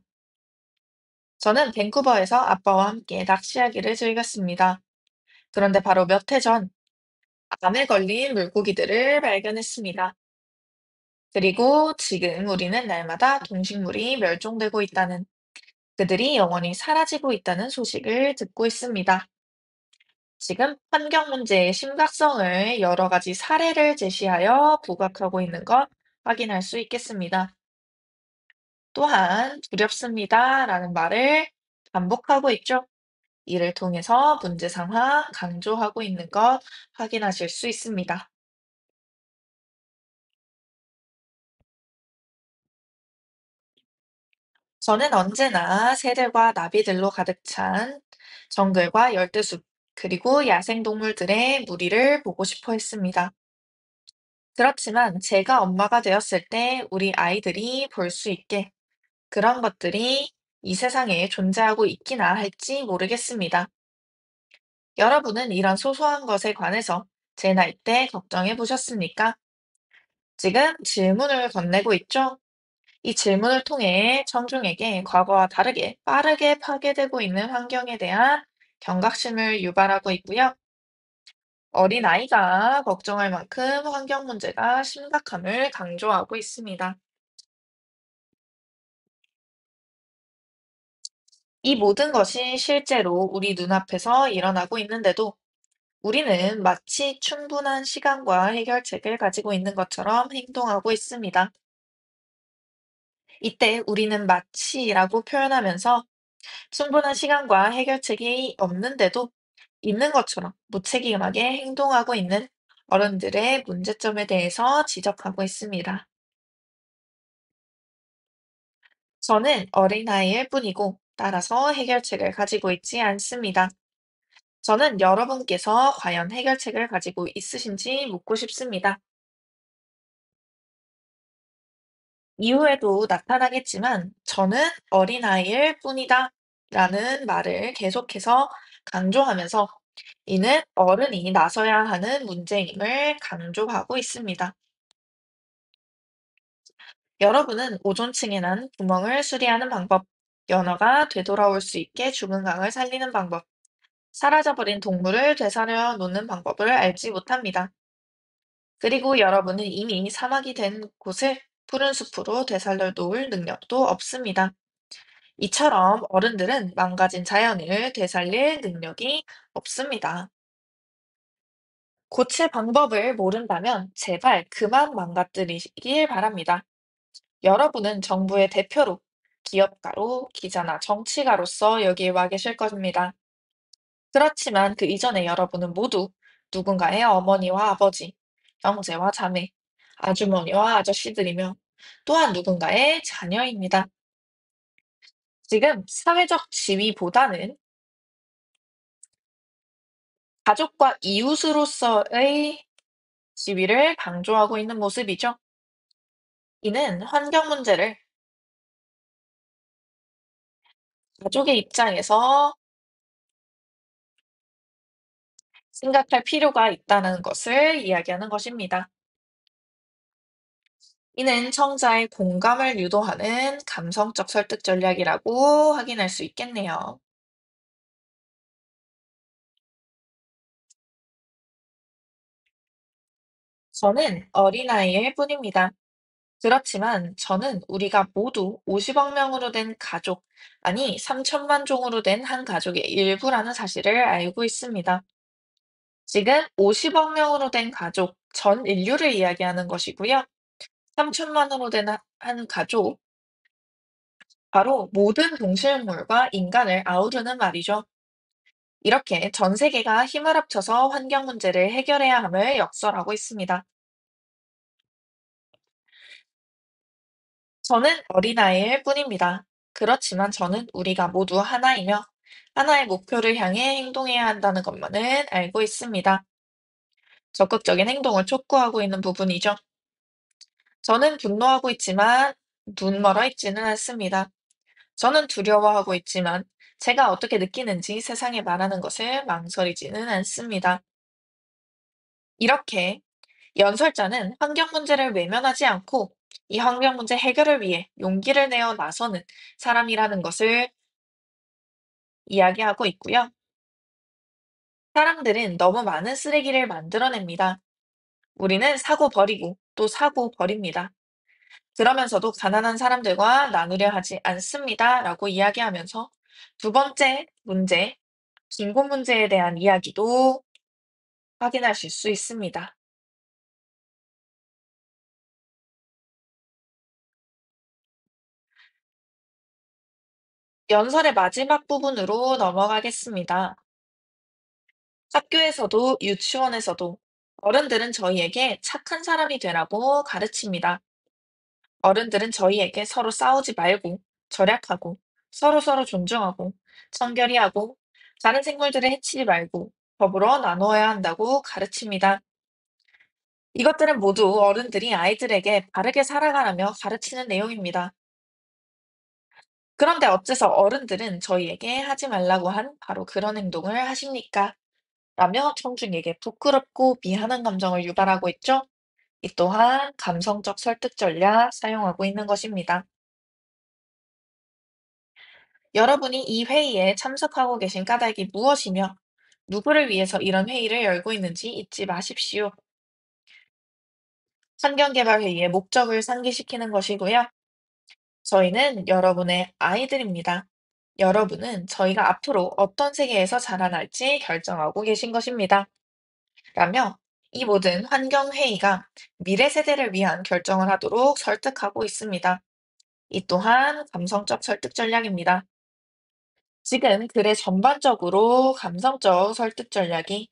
저는 밴쿠버에서 아빠와 함께 낚시하기를 즐겼습니다. 그런데 바로 몇 해 전, 암에 걸린 물고기들을 발견했습니다. 그리고 지금 우리는 날마다 동식물이 멸종되고 있다는, 그들이 영원히 사라지고 있다는 소식을 듣고 있습니다. 지금 환경 문제의 심각성을 여러 가지 사례를 제시하여 부각하고 있는 것 확인할 수 있겠습니다. 또한 두렵습니다라는 말을 반복하고 있죠. 이를 통해서 문제 상황 강조하고 있는 것 확인하실 수 있습니다. 저는 언제나 새들과 나비들로 가득 찬 정글과 열대숲, 그리고 야생동물들의 무리를 보고 싶어 했습니다. 그렇지만 제가 엄마가 되었을 때 우리 아이들이 볼 수 있게 그런 것들이 이 세상에 존재하고 있기나 할지 모르겠습니다. 여러분은 이런 소소한 것에 관해서 제 나이 때 걱정해 보셨습니까? 지금 질문을 건네고 있죠? 이 질문을 통해 청중에게 과거와 다르게 빠르게 파괴되고 있는 환경에 대한 경각심을 유발하고 있고요. 어린아이가 걱정할 만큼 환경 문제가 심각함을 강조하고 있습니다. 이 모든 것이 실제로 우리 눈앞에서 일어나고 있는데도 우리는 마치 충분한 시간과 해결책을 가지고 있는 것처럼 행동하고 있습니다. 이때 우리는 마치라고 표현하면서 충분한 시간과 해결책이 없는데도 있는 것처럼 무책임하게 행동하고 있는 어른들의 문제점에 대해서 지적하고 있습니다. 저는 어린아이일 뿐이고 따라서 해결책을 가지고 있지 않습니다. 저는 여러분께서 과연 해결책을 가지고 있으신지 묻고 싶습니다. 이후에도 나타나겠지만 저는 어린아이일 뿐이다 라는 말을 계속해서 강조하면서 이는 어른이 나서야 하는 문제임을 강조하고 있습니다. 여러분은 오존층에 난 구멍을 수리하는 방법, 연어가 되돌아올 수 있게 죽은 강을 살리는 방법, 사라져버린 동물을 되살려 놓는 방법을 알지 못합니다. 그리고 여러분은 이미 사막이 된 곳을 푸른 숲으로 되살려 놓을 능력도 없습니다. 이처럼 어른들은 망가진 자연을 되살릴 능력이 없습니다. 고칠 방법을 모른다면 제발 그만 망가뜨리길 바랍니다. 여러분은 정부의 대표로, 기업가로, 기자나 정치가로서 여기에 와 계실 것입니다. 그렇지만 그 이전에 여러분은 모두 누군가의 어머니와 아버지, 형제와 자매, 아주머니와 아저씨들이며 또한 누군가의 자녀입니다. 지금 사회적 지위보다는 가족과 이웃으로서의 지위를 강조하고 있는 모습이죠. 이는 환경 문제를 가족의 입장에서 생각할 필요가 있다는 것을 이야기하는 것입니다. 이는 청자의 공감을 유도하는 감성적 설득 전략이라고 확인할 수 있겠네요. 저는 어린아이일 뿐입니다. 그렇지만 저는 우리가 모두 50억 명으로 된 가족, 아니 3천만 종으로 된 한 가족의 일부라는 사실을 알고 있습니다. 지금 50억 명으로 된 가족, 전 인류를 이야기하는 것이고요. 3천만으로 된 한 가족, 바로 모든 동식물과 인간을 아우르는 말이죠. 이렇게 전 세계가 힘을 합쳐서 환경 문제를 해결해야 함을 역설하고 있습니다. 저는 어린아이일 뿐입니다. 그렇지만 저는 우리가 모두 하나이며 하나의 목표를 향해 행동해야 한다는 것만은 알고 있습니다. 적극적인 행동을 촉구하고 있는 부분이죠. 저는 분노하고 있지만 눈 멀어 있지는 않습니다. 저는 두려워하고 있지만 제가 어떻게 느끼는지 세상에 말하는 것을 망설이지는 않습니다. 이렇게 연설자는 환경 문제를 외면하지 않고 이 환경 문제 해결을 위해 용기를 내어 나서는 사람이라는 것을 이야기하고 있고요. 사람들은 너무 많은 쓰레기를 만들어냅니다. 우리는 사고 버리고 또 사고 버립니다. 그러면서도 가난한 사람들과 나누려 하지 않습니다. 라고 이야기하면서 두 번째 문제, 빈곤 문제에 대한 이야기도 확인하실 수 있습니다. 연설의 마지막 부분으로 넘어가겠습니다. 학교에서도 유치원에서도 어른들은 저희에게 착한 사람이 되라고 가르칩니다. 어른들은 저희에게 서로 싸우지 말고 절약하고 서로서로 존중하고 청결히 하고 다른 생물들을 해치지 말고 더불어 나누어야 한다고 가르칩니다. 이것들은 모두 어른들이 아이들에게 바르게 살아가라며 가르치는 내용입니다. 그런데 어째서 어른들은 저희에게 하지 말라고 한 바로 그런 행동을 하십니까? 라며 청중에게 부끄럽고 미안한 감정을 유발하고 있죠. 이 또한 감성적 설득 전략 사용하고 있는 것입니다. 여러분이 이 회의에 참석하고 계신 까닭이 무엇이며 누구를 위해서 이런 회의를 열고 있는지 잊지 마십시오. 환경개발 회의의 목적을 상기시키는 것이고요. 저희는 여러분의 아이들입니다. 여러분은 저희가 앞으로 어떤 세계에서 자라날지 결정하고 계신 것입니다. 라며 이 모든 환경회의가 미래 세대를 위한 결정을 하도록 설득하고 있습니다. 이 또한 감성적 설득 전략입니다. 지금 글의 전반적으로 감성적 설득 전략이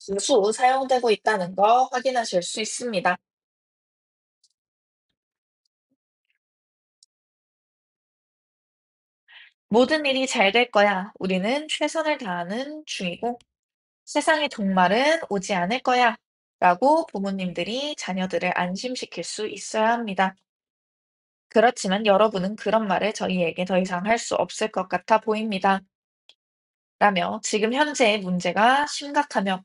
다수 사용되고 있다는 거 확인하실 수 있습니다. 모든 일이 잘 될 거야. 우리는 최선을 다하는 중이고 세상의 종말은 오지 않을 거야. 라고 부모님들이 자녀들을 안심시킬 수 있어야 합니다. 그렇지만 여러분은 그런 말을 저희에게 더 이상 할 수 없을 것 같아 보입니다. 라며 지금 현재의 문제가 심각하며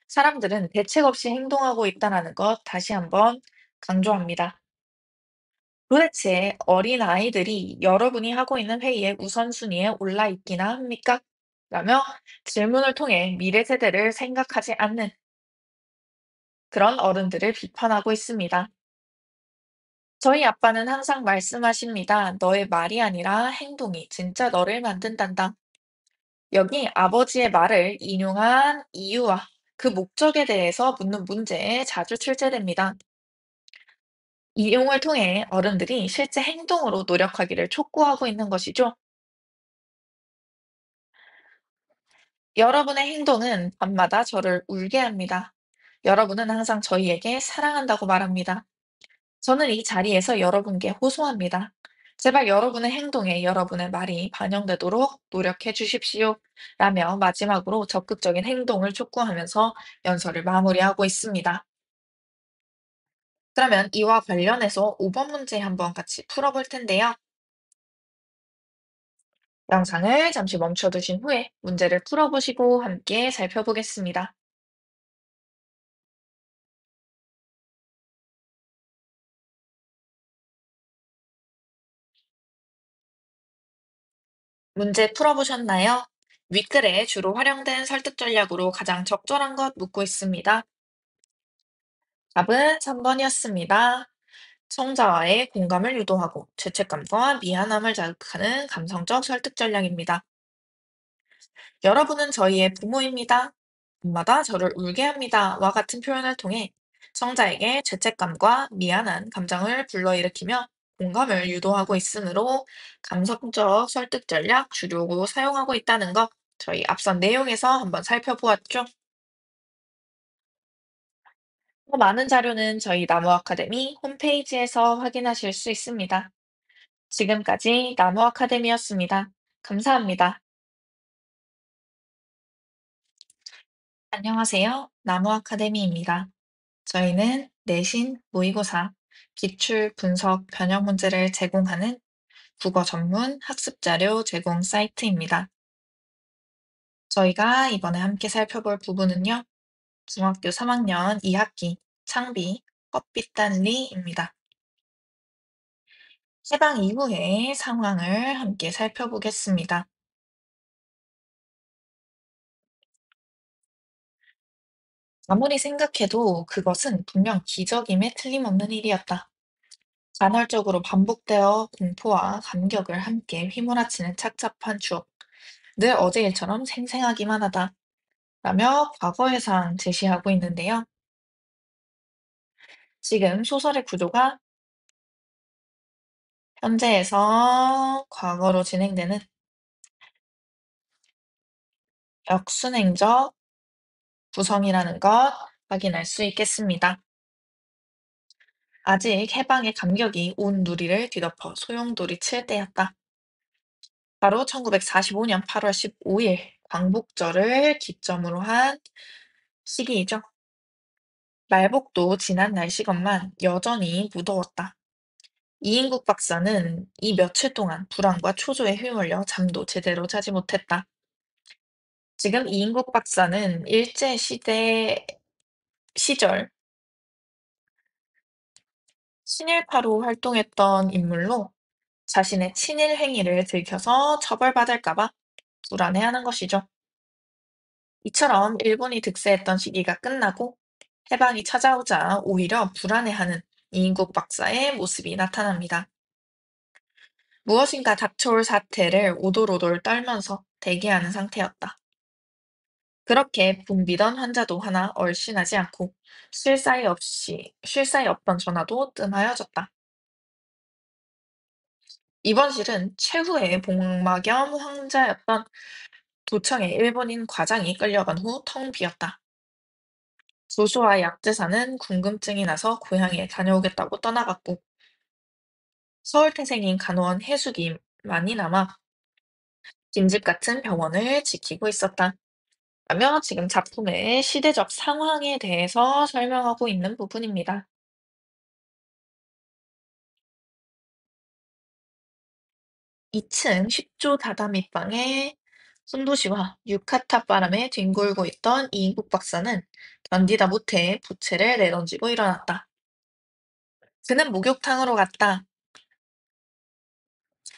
사람들은 대책 없이 행동하고 있다는 것 다시 한번 강조합니다. 도대체 어린 아이들이 여러분이 하고 있는 회의의 우선순위에 올라 있기나 합니까? 라며 질문을 통해 미래 세대를 생각하지 않는 그런 어른들을 비판하고 있습니다. 저희 아빠는 항상 말씀하십니다. 너의 말이 아니라 행동이 진짜 너를 만든단다. 여기 아버지의 말을 인용한 이유와 그 목적에 대해서 묻는 문제에 자주 출제됩니다. 이용을 통해 어른들이 실제 행동으로 노력하기를 촉구하고 있는 것이죠. 여러분의 행동은 밤마다 저를 울게 합니다. 여러분은 항상 저희에게 사랑한다고 말합니다. 저는 이 자리에서 여러분께 호소합니다. 제발 여러분의 행동에 여러분의 말이 반영되도록 노력해 주십시오. 라며 마지막으로 적극적인 행동을 촉구하면서 연설을 마무리하고 있습니다. 그러면 이와 관련해서 5번 문제 한번 같이 풀어볼 텐데요. 영상을 잠시 멈춰두신 후에 문제를 풀어보시고 함께 살펴보겠습니다. 문제 풀어보셨나요? 윗글에 주로 활용된 설득 전략으로 가장 적절한 것 묻고 있습니다. 답은 3번이었습니다. 청자와의 공감을 유도하고 죄책감과 미안함을 자극하는 감성적 설득 전략입니다. 여러분은 저희의 부모입니다. 밤마다 저를 울게 합니다. 와 같은 표현을 통해 청자에게 죄책감과 미안한 감정을 불러일으키며 공감을 유도하고 있으므로 감성적 설득 전략 주로 사용하고 있다는 것 저희 앞선 내용에서 한번 살펴보았죠. 더 많은 자료는 저희 나무 아카데미 홈페이지에서 확인하실 수 있습니다. 지금까지 나무 아카데미였습니다. 감사합니다. 안녕하세요. 나무 아카데미입니다. 저희는 내신, 모의고사, 기출, 분석, 변형 문제를 제공하는 국어 전문 학습 자료 제공 사이트입니다. 저희가 이번에 함께 살펴볼 부분은요, 중학교 3학년 2학기 창비 껍빛단리입니다. 해방 이후의 상황을 함께 살펴보겠습니다. 아무리 생각해도 그것은 분명 기적임에 틀림없는 일이었다. 간헐적으로 반복되어 공포와 감격을 함께 휘몰아치는 착잡한 추억. 늘 어제 일처럼 생생하기만 하다. 라며 과거의 상황 제시하고 있는데요. 지금 소설의 구조가 현재에서 과거로 진행되는 역순행적 구성이라는 것 확인할 수 있겠습니다. 아직 해방의 감격이 온 누리를 뒤덮어 소용돌이 칠 때였다. 바로 1945년 8월 15일 광복절을 기점으로 한 시기이죠. 말복도 지난 날씨건만 여전히 무더웠다. 이인국 박사는 이 며칠 동안 불안과 초조에 휘말려 잠도 제대로 자지 못했다. 지금 이인국 박사는 일제 시절 친일파로 활동했던 인물로 자신의 친일 행위를 들켜서 처벌받을까 봐 불안해하는 것이죠. 이처럼 일본이 득세했던 시기가 끝나고 해방이 찾아오자 오히려 불안해하는 이인국 박사의 모습이 나타납니다. 무엇인가 닥쳐올 사태를 오돌오돌 떨면서 대기하는 상태였다. 그렇게 붐비던 환자도 하나 얼씬하지 않고 쉴 사이 없던 전화도 뜸하여졌다. 입원실은 최후의 복막염 환자였던 도청의 일본인 과장이 끌려간 후 텅 비었다. 조수와 약재사는 궁금증이 나서 고향에 다녀오겠다고 떠나갔고 서울태생인 간호원 해숙이만이 남아 빈집 같은 병원을 지키고 있었다. 라며 지금 작품의 시대적 상황에 대해서 설명하고 있는 부분입니다. 2층 10조 다다미방에 손도시와 유카타 바람에 뒹굴고 있던 이인국 박사는 견디다 못해 부채를 내던지고 일어났다. 그는 목욕탕으로 갔다.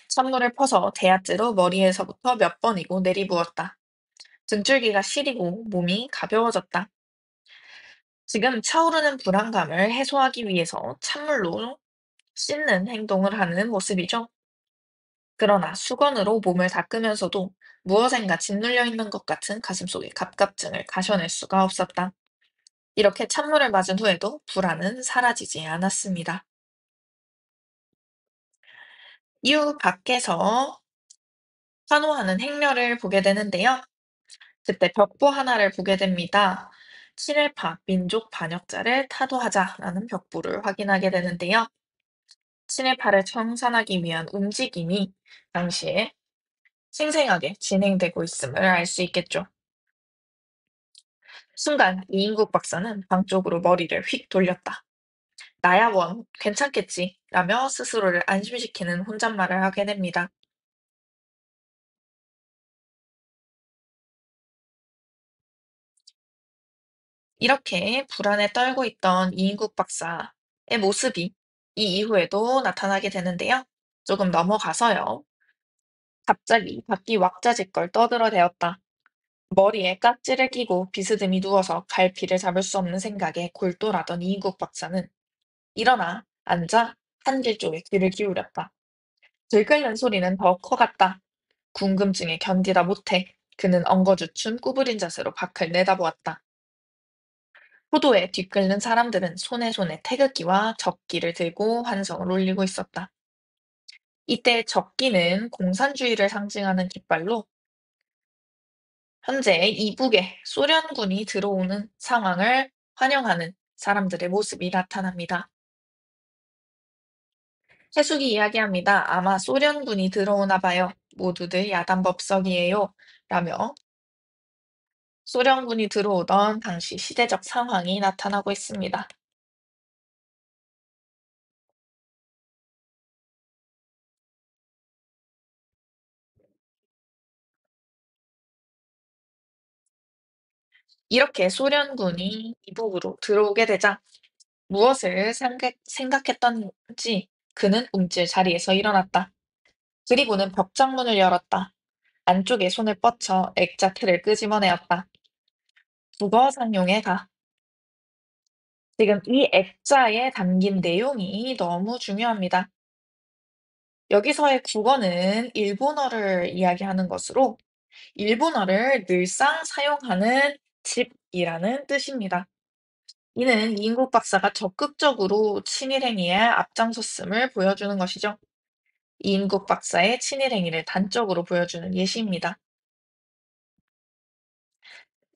찬물을 퍼서 대야째로 머리에서부터 몇 번이고 내리부었다. 등줄기가 시리고 몸이 가벼워졌다. 지금 차오르는 불안감을 해소하기 위해서 찬물로 씻는 행동을 하는 모습이죠. 그러나 수건으로 몸을 닦으면서도 무엇인가 짓눌려 있는 것 같은 가슴속의 갑갑증을 가셔낼 수가 없었다. 이렇게 찬물을 맞은 후에도 불안은 사라지지 않았습니다. 이후 밖에서 환호하는 행렬을 보게 되는데요. 그때 벽보 하나를 보게 됩니다. 친일파 민족 반역자를 타도하자라는 벽보를 확인하게 되는데요. 친일파를 청산하기 위한 움직임이 당시에 생생하게 진행되고 있음을 알 수 있겠죠. 순간 이인국 박사는 방 쪽으로 머리를 휙 돌렸다. 나야 원, 괜찮겠지. 라며 스스로를 안심시키는 혼잣말을 하게 됩니다. 이렇게 불안에 떨고 있던 이인국 박사의 모습이 이 이후에도 나타나게 되는데요. 조금 넘어가서요. 갑자기 밖이 왁자지껄 떠들어대었다. 머리에 깍지를 끼고 비스듬히 누워서 갈피를 잡을 수 없는 생각에 골똘하던 이인국 박사는 일어나 앉아 한길 쪽에 귀를 기울였다. 들끓는 소리는 더 커갔다. 궁금증에 견디다 못해 그는 엉거주춤 구부린 자세로 밖을 내다보았다. 포도에 뒤끓는 사람들은 손에 태극기와 적기를 들고 환성을 올리고 있었다. 이때 적기는 공산주의를 상징하는 깃발로 현재 이북에 소련군이 들어오는 상황을 환영하는 사람들의 모습이 나타납니다. 해숙이 이야기합니다. 아마 소련군이 들어오나 봐요. 모두들 야단법석이에요. 라며 소련군이 들어오던 당시 시대적 상황이 나타나고 있습니다. 이렇게 소련군이 이북으로 들어오게 되자 무엇을 생각했던지 그는 움찔 자리에서 일어났다. 그리고는 벽장문을 열었다. 안쪽에 손을 뻗쳐 액자 틀을 끄집어내었다. 국어 상용에 가. 지금 이 액자에 담긴 내용이 너무 중요합니다. 여기서의 국어는 일본어를 이야기하는 것으로 일본어를 늘상 사용하는 집이라는 뜻입니다. 이는 이인국 박사가 적극적으로 친일행위에 앞장섰음을 보여주는 것이죠. 이인국 박사의 친일행위를 단적으로 보여주는 예시입니다.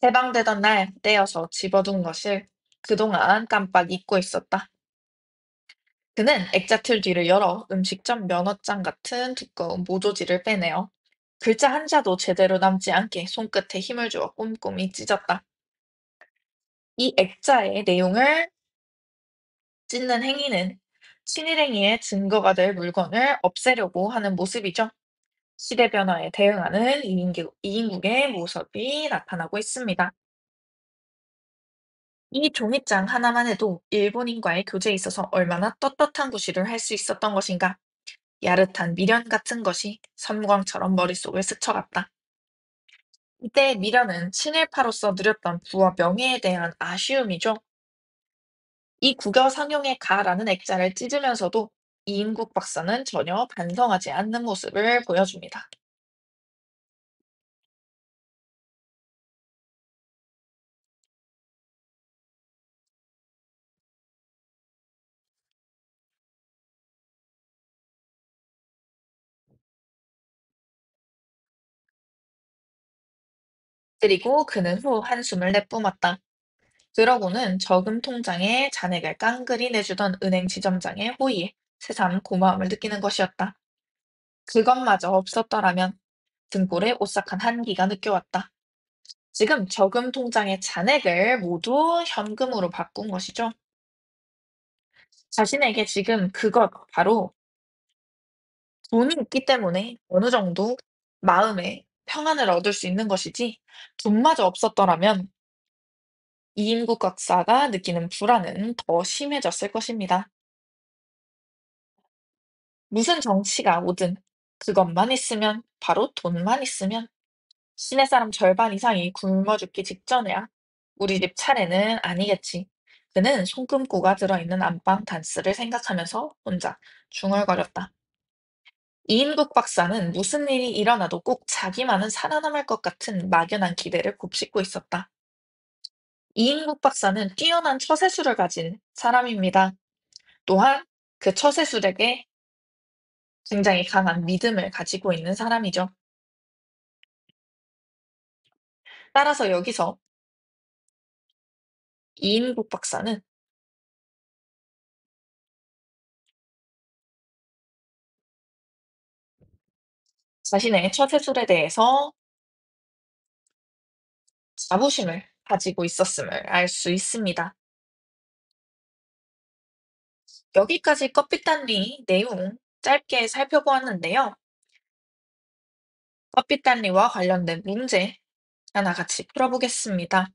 해방되던 날 떼어서 집어둔 것을 그동안 깜빡 잊고 있었다. 그는 액자틀 뒤를 열어 음식점 면허장 같은 두꺼운 모조지를 빼내어 글자 한자도 제대로 남지 않게 손끝에 힘을 주어 꼼꼼히 찢었다. 이 액자의 내용을 찢는 행위는 친일행위의 증거가 될 물건을 없애려고 하는 모습이죠. 시대 변화에 대응하는 이인국의 모습이 나타나고 있습니다. 이 종이장 하나만 해도 일본인과의 교제에 있어서 얼마나 떳떳한 구실을 할 수 있었던 것인가. 야릇한 미련 같은 것이 섬광처럼 머릿속을 스쳐갔다. 이때 미련은 친일파로서 누렸던 부와 명예에 대한 아쉬움이죠. 이 국여 상용의 가라는 액자를 찢으면서도 이인국 박사는 전혀 반성하지 않는 모습을 보여줍니다. 그리고 그는 후 한숨을 내뿜었다. 그러고는 저금 통장에 잔액을 깡그리 내주던 은행 지점장의 호의에 새삼 고마움을 느끼는 것이었다. 그것마저 없었더라면 등골에 오싹한 한기가 느껴왔다. 지금 저금 통장의 잔액을 모두 현금으로 바꾼 것이죠. 자신에게 지금 그것 바로 돈이 있기 때문에 어느 정도 마음의 평안을 얻을 수 있는 것이지 돈마저 없었더라면 이인국 박사가 느끼는 불안은 더 심해졌을 것입니다. 무슨 정치가 오든 그것만 있으면 바로 돈만 있으면 시내 사람 절반 이상이 굶어 죽기 직전이야. 우리 집 차례는 아니겠지. 그는 손금고가 들어있는 안방 단스를 생각하면서 혼자 중얼거렸다. 이인국 박사는 무슨 일이 일어나도 꼭 자기만은 살아남을 것 같은 막연한 기대를 곱씹고 있었다. 이인국 박사는 뛰어난 처세술을 가진 사람입니다. 또한 그 처세술에게 굉장히 강한 믿음을 가지고 있는 사람이죠. 따라서 여기서 이인국 박사는 자신의 처세술에 대해서 자부심을 가지고 있었음을 알 수 있습니다. 여기까지 껍빛단리 내용 짧게 살펴보았는데요. 껍빛단리와 관련된 문제 하나 같이 풀어보겠습니다.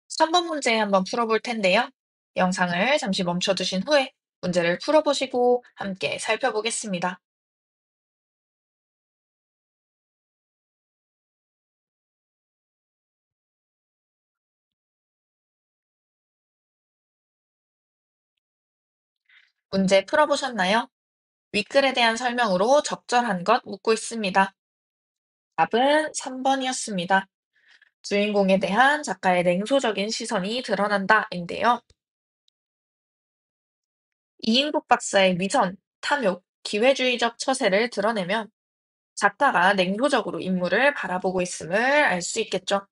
3번 문제 한번 풀어볼 텐데요. 영상을 잠시 멈춰두신 후에 문제를 풀어보시고 함께 살펴보겠습니다. 문제 풀어보셨나요? 윗글에 대한 설명으로 적절한 것 묻고 있습니다. 답은 3번이었습니다. 주인공에 대한 작가의 냉소적인 시선이 드러난다인데요. 이인국 박사의 위선, 탐욕, 기회주의적 처세를 드러내면 작가가 냉소적으로 인물을 바라보고 있음을 알 수 있겠죠.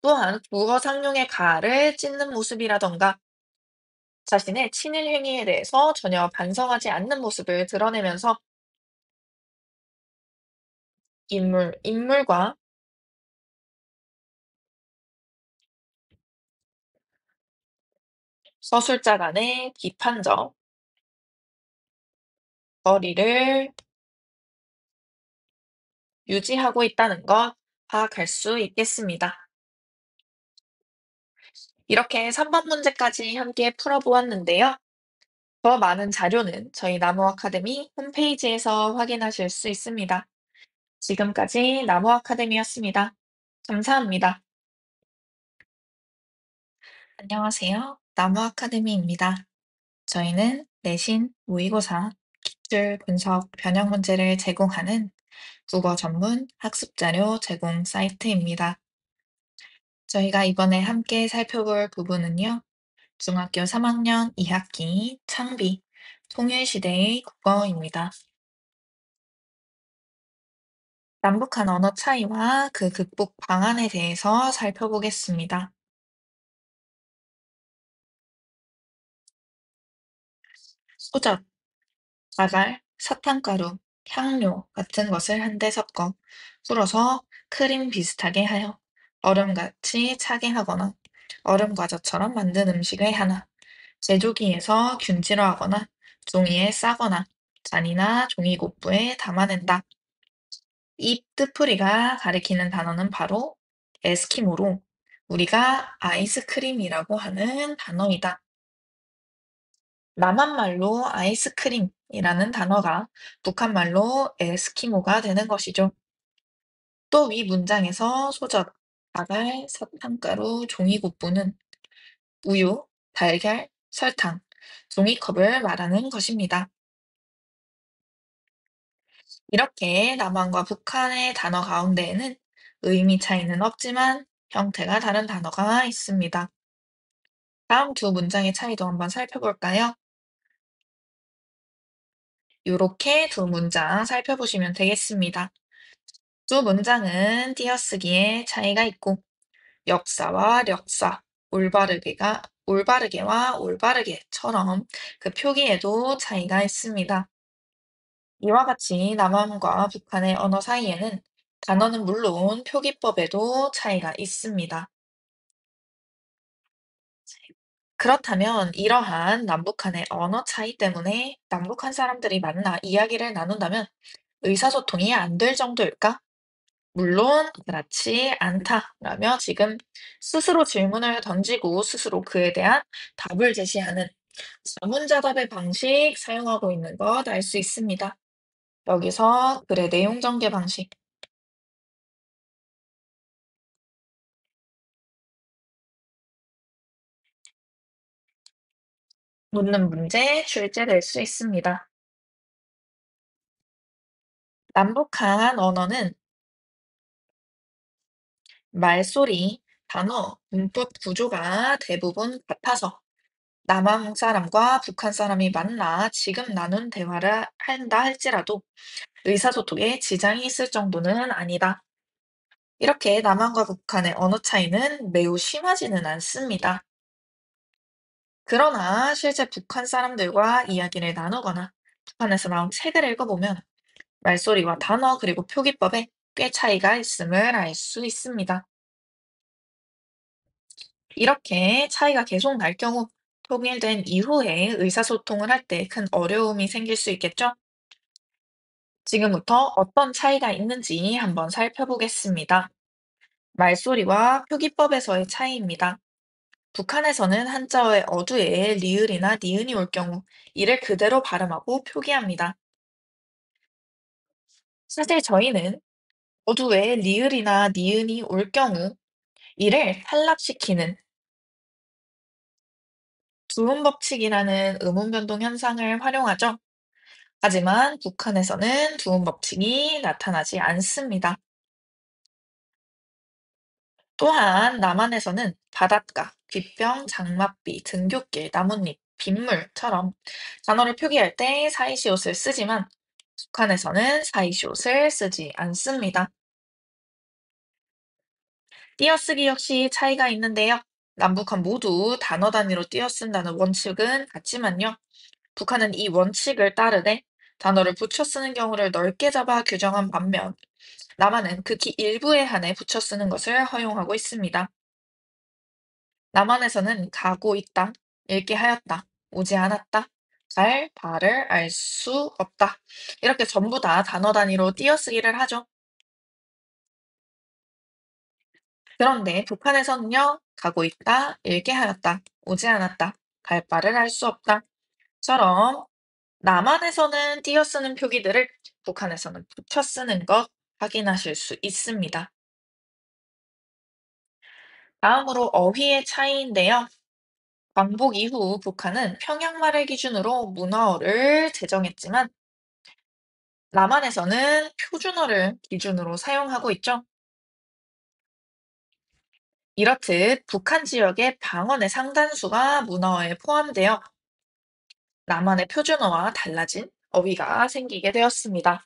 또한 국어 상용의 가를 찢는 모습이라던가 자신의 친일 행위에 대해서 전혀 반성하지 않는 모습을 드러내면서 인물과 서술자 간의 비판적 거리를 유지하고 있다는 것 파악할 수 있겠습니다. 이렇게 3번 문제까지 함께 풀어보았는데요. 더 많은 자료는 저희 나무 아카데미 홈페이지에서 확인하실 수 있습니다. 지금까지 나무 아카데미였습니다. 감사합니다. 안녕하세요. 나무 아카데미입니다. 저희는 내신, 모의고사, 기출, 분석, 변형 문제를 제공하는 국어 전문 학습 자료 제공 사이트입니다. 저희가 이번에 함께 살펴볼 부분은요. 중학교 3학년 2학기 창비, 통일시대의 국어입니다. 남북한 언어 차이와 그 극복 방안에 대해서 살펴보겠습니다. 소적, 자갈, 사탕가루, 향료 같은 것을 한데 섞어 풀어서 크림 비슷하게 하여 얼음같이 차게 하거나 얼음 과자처럼 만든 음식의 하나. 제조기에서 균질을 하거나 종이에 싸거나 잔이나 종이고프에 담아낸다. 이 뜻풀이가 가리키는 단어는 바로 에스키모로 우리가 아이스크림이라고 하는 단어이다. 남한 말로 아이스크림이라는 단어가 북한 말로 에스키모가 되는 것이죠. 또 위 문장에서 소젖, 다갈, 사탕가루, 종이국부는 우유, 달걀, 설탕, 종이컵을 말하는 것입니다. 이렇게 남한과 북한의 단어 가운데에는 의미 차이는 없지만 형태가 다른 단어가 있습니다. 다음 두 문장의 차이도 한번 살펴볼까요? 이렇게 두 문장 살펴보시면 되겠습니다. 두 문장은 띄어쓰기에 차이가 있고 역사와 력사, 올바르게와 올바르게처럼 그 표기에도 차이가 있습니다. 이와 같이 남한과 북한의 언어 사이에는 단어는 물론 표기법에도 차이가 있습니다. 그렇다면 이러한 남북한의 언어 차이 때문에 남북한 사람들이 만나 이야기를 나눈다면 의사소통이 안 될 정도일까? 물론 그렇지 않다라며 지금 스스로 질문을 던지고 스스로 그에 대한 답을 제시하는 자문자답의 방식 사용하고 있는 것 알 수 있습니다. 여기서 글의 내용 전개 방식, 묻는 문제, 출제될 수 있습니다. 남북한 언어는 말소리, 단어, 문법 구조가 대부분 같아서 남한 사람과 북한 사람이 만나 지금 나눈 대화를 한다 할지라도 의사소통에 지장이 있을 정도는 아니다. 이렇게 남한과 북한의 언어 차이는 매우 심하지는 않습니다. 그러나 실제 북한 사람들과 이야기를 나누거나 북한에서 나온 책을 읽어보면 말소리와 단어 그리고 표기법에 꽤 차이가 있음을 알 수 있습니다. 이렇게 차이가 계속 날 경우 통일된 이후에 의사소통을 할 때 큰 어려움이 생길 수 있겠죠? 지금부터 어떤 차이가 있는지 한번 살펴보겠습니다. 말소리와 표기법에서의 차이입니다. 북한에서는 한자어의 어두에 리을이나 니은이 올 경우 이를 그대로 발음하고 표기합니다. 사실 저희는 어두에 리을이나 니은이 올 경우 이를 탈락시키는 두음 법칙이라는 음운 변동 현상을 활용하죠. 하지만 북한에서는 두음 법칙이 나타나지 않습니다. 또한 남한에서는 바닷가, 귓병, 장맛비, 등굣길, 나뭇잎, 빗물처럼 단어를 표기할 때 사이시옷을 쓰지만 북한에서는 사이시옷을 쓰지 않습니다. 띄어쓰기 역시 차이가 있는데요. 남북한 모두 단어 단위로 띄어쓴다는 원칙은 같지만요. 북한은 이 원칙을 따르되 단어를 붙여 쓰는 경우를 넓게 잡아 규정한 반면 남한은 극히 일부에 한해 붙여 쓰는 것을 허용하고 있습니다. 남한에서는 가고 있다, 읽게 하였다, 오지 않았다, 갈, 발을 알 수 없다. 이렇게 전부 다 단어 단위로 띄어쓰기를 하죠. 그런데 북한에서는요, 가고 있다, 읽게 하였다, 오지 않았다, 갈 바를 알 수 없다. 처럼 남한에서는 띄어쓰는 표기들을 북한에서는 붙여 쓰는 것 확인하실 수 있습니다. 다음으로 어휘의 차이인데요. 광복 이후 북한은 평양말을 기준으로 문화어를 제정했지만 남한에서는 표준어를 기준으로 사용하고 있죠. 이렇듯 북한 지역의 방언의 상단수가 문어에 포함되어 남한의 표준어와 달라진 어휘가 생기게 되었습니다.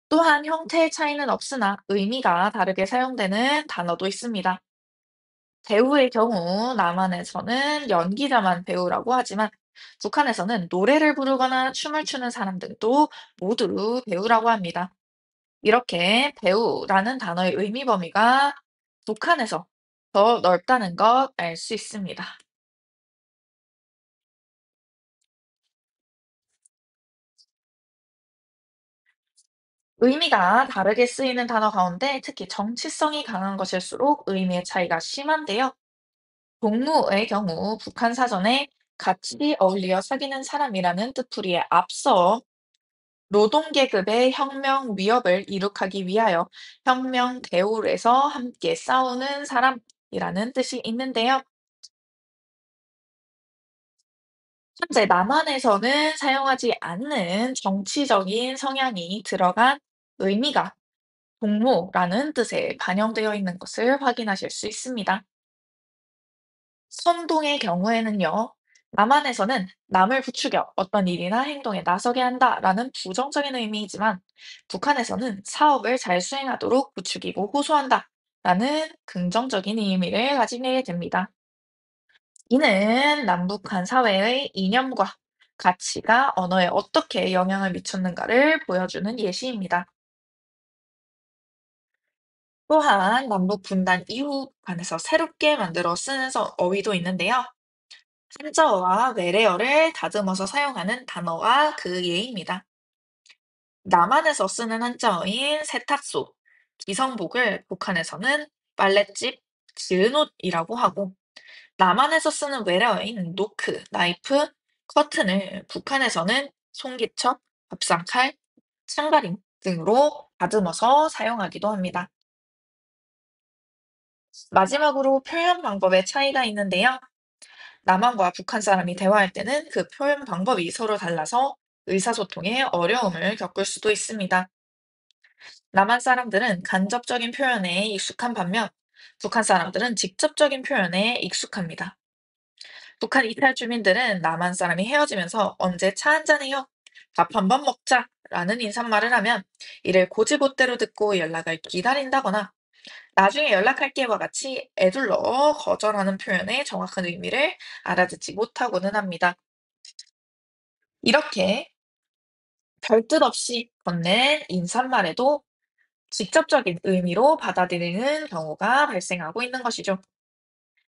또한 형태의 차이는 없으나 의미가 다르게 사용되는 단어도 있습니다. 배우의 경우 남한에서는 연기자만 배우라고 하지만 북한에서는 노래를 부르거나 춤을 추는 사람 등도 모두 배우라고 합니다. 이렇게 배우라는 단어의 의미 범위가 북한에서 더 넓다는 것 알 수 있습니다. 의미가 다르게 쓰이는 단어 가운데 특히 정치성이 강한 것일수록 의미의 차이가 심한데요. 동무의 경우 북한 사전에 같이 어울려 사귀는 사람이라는 뜻풀이에 앞서 노동계급의 혁명 위협을 이룩하기 위하여 혁명 대우에서 함께 싸우는 사람이라는 뜻이 있는데요. 현재 남한에서는 사용하지 않는 정치적인 성향이 들어간 의미가 동무라는 뜻에 반영되어 있는 것을 확인하실 수 있습니다. 선동의 경우에는요, 남한에서는 남을 부추겨 어떤 일이나 행동에 나서게 한다라는 부정적인 의미이지만, 북한에서는 사업을 잘 수행하도록 부추기고 호소한다라는 긍정적인 의미를 가지게 됩니다. 이는 남북한 사회의 이념과 가치가 언어에 어떻게 영향을 미쳤는가를 보여주는 예시입니다. 또한 남북 분단 이후 북한에서 새롭게 만들어 쓰는 어휘도 있는데요. 한자어와 외래어를 다듬어서 사용하는 단어가 그 예입니다. 남한에서 쓰는 한자어인 세탁소, 기성복을 북한에서는 빨랫집, 지은옷이라고 하고, 남한에서 쓰는 외래어인 노크, 나이프, 커튼을 북한에서는 송기첩, 밥상칼, 창가림 등으로 다듬어서 사용하기도 합니다. 마지막으로 표현 방법의 차이가 있는데요. 남한과 북한 사람이 대화할 때는 그 표현 방법이 서로 달라서 의사소통에 어려움을 겪을 수도 있습니다. 남한 사람들은 간접적인 표현에 익숙한 반면 북한 사람들은 직접적인 표현에 익숙합니다. 북한 이탈 주민들은 남한 사람이 헤어지면서 언제 차 한잔해요? 밥 한번 먹자. 라는 인사말을 하면 이를 고지곳대로 듣고 연락을 기다린다거나 나중에 연락할게와 같이 에둘러 거절하는 표현의 정확한 의미를 알아듣지 못하고는 합니다. 이렇게 별뜻 없이 건넨 인사말에도 직접적인 의미로 받아들이는 경우가 발생하고 있는 것이죠.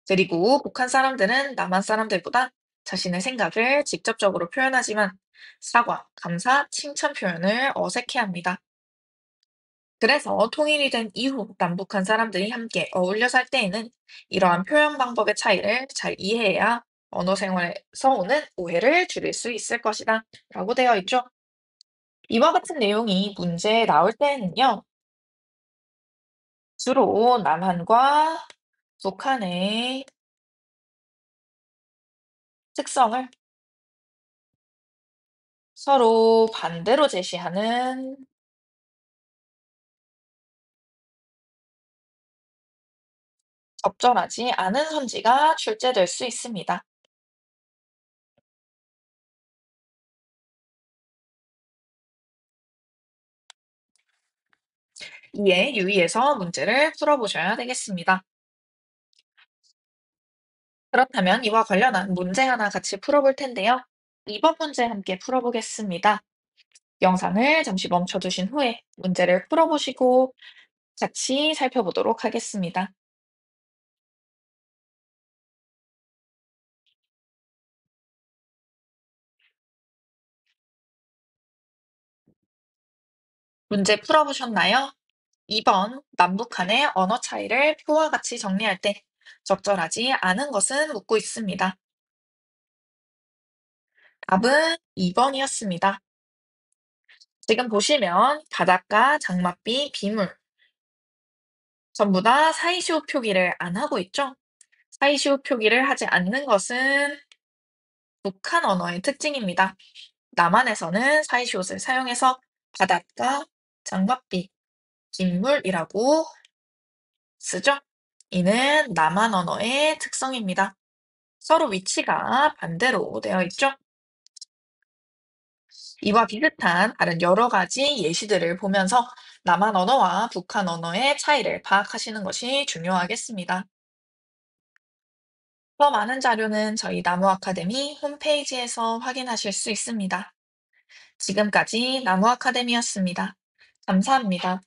그리고 북한 사람들은 남한 사람들보다 자신의 생각을 직접적으로 표현하지만 사과, 감사, 칭찬 표현을 어색해합니다. 그래서 통일이 된 이후 남북한 사람들이 함께 어울려 살 때에는 이러한 표현 방법의 차이를 잘 이해해야 언어 생활에서 오는 오해를 줄일 수 있을 것이다. 라고 되어 있죠. 이와 같은 내용이 문제에 나올 때에는요, 주로 남한과 북한의 특성을 서로 반대로 제시하는 적절하지 않은 선지가 출제될 수 있습니다. 이에 유의해서 문제를 풀어보셔야 되겠습니다. 그렇다면 이와 관련한 문제 하나 같이 풀어볼 텐데요. 이번 문제 함께 풀어보겠습니다. 영상을 잠시 멈춰두신 후에 문제를 풀어보시고 같이 살펴보도록 하겠습니다. 문제 풀어보셨나요? 2번 남북한의 언어 차이를 표와 같이 정리할 때 적절하지 않은 것은 묻고 있습니다. 답은 2번이었습니다. 지금 보시면 바닷가, 장맛비, 비물 전부 다 사이시오 표기를 안 하고 있죠? 사이시오 표기를 하지 않는 것은 북한 언어의 특징입니다. 남한에서는 사이시옷을 사용해서 바닷가, 장맛비, 빗물이라고 쓰죠? 이는 남한 언어의 특성입니다. 서로 위치가 반대로 되어 있죠? 이와 비슷한 다른 여러 가지 예시들을 보면서 남한 언어와 북한 언어의 차이를 파악하시는 것이 중요하겠습니다. 더 많은 자료는 저희 나무 아카데미 홈페이지에서 확인하실 수 있습니다. 지금까지 나무 아카데미였습니다. 감사합니다.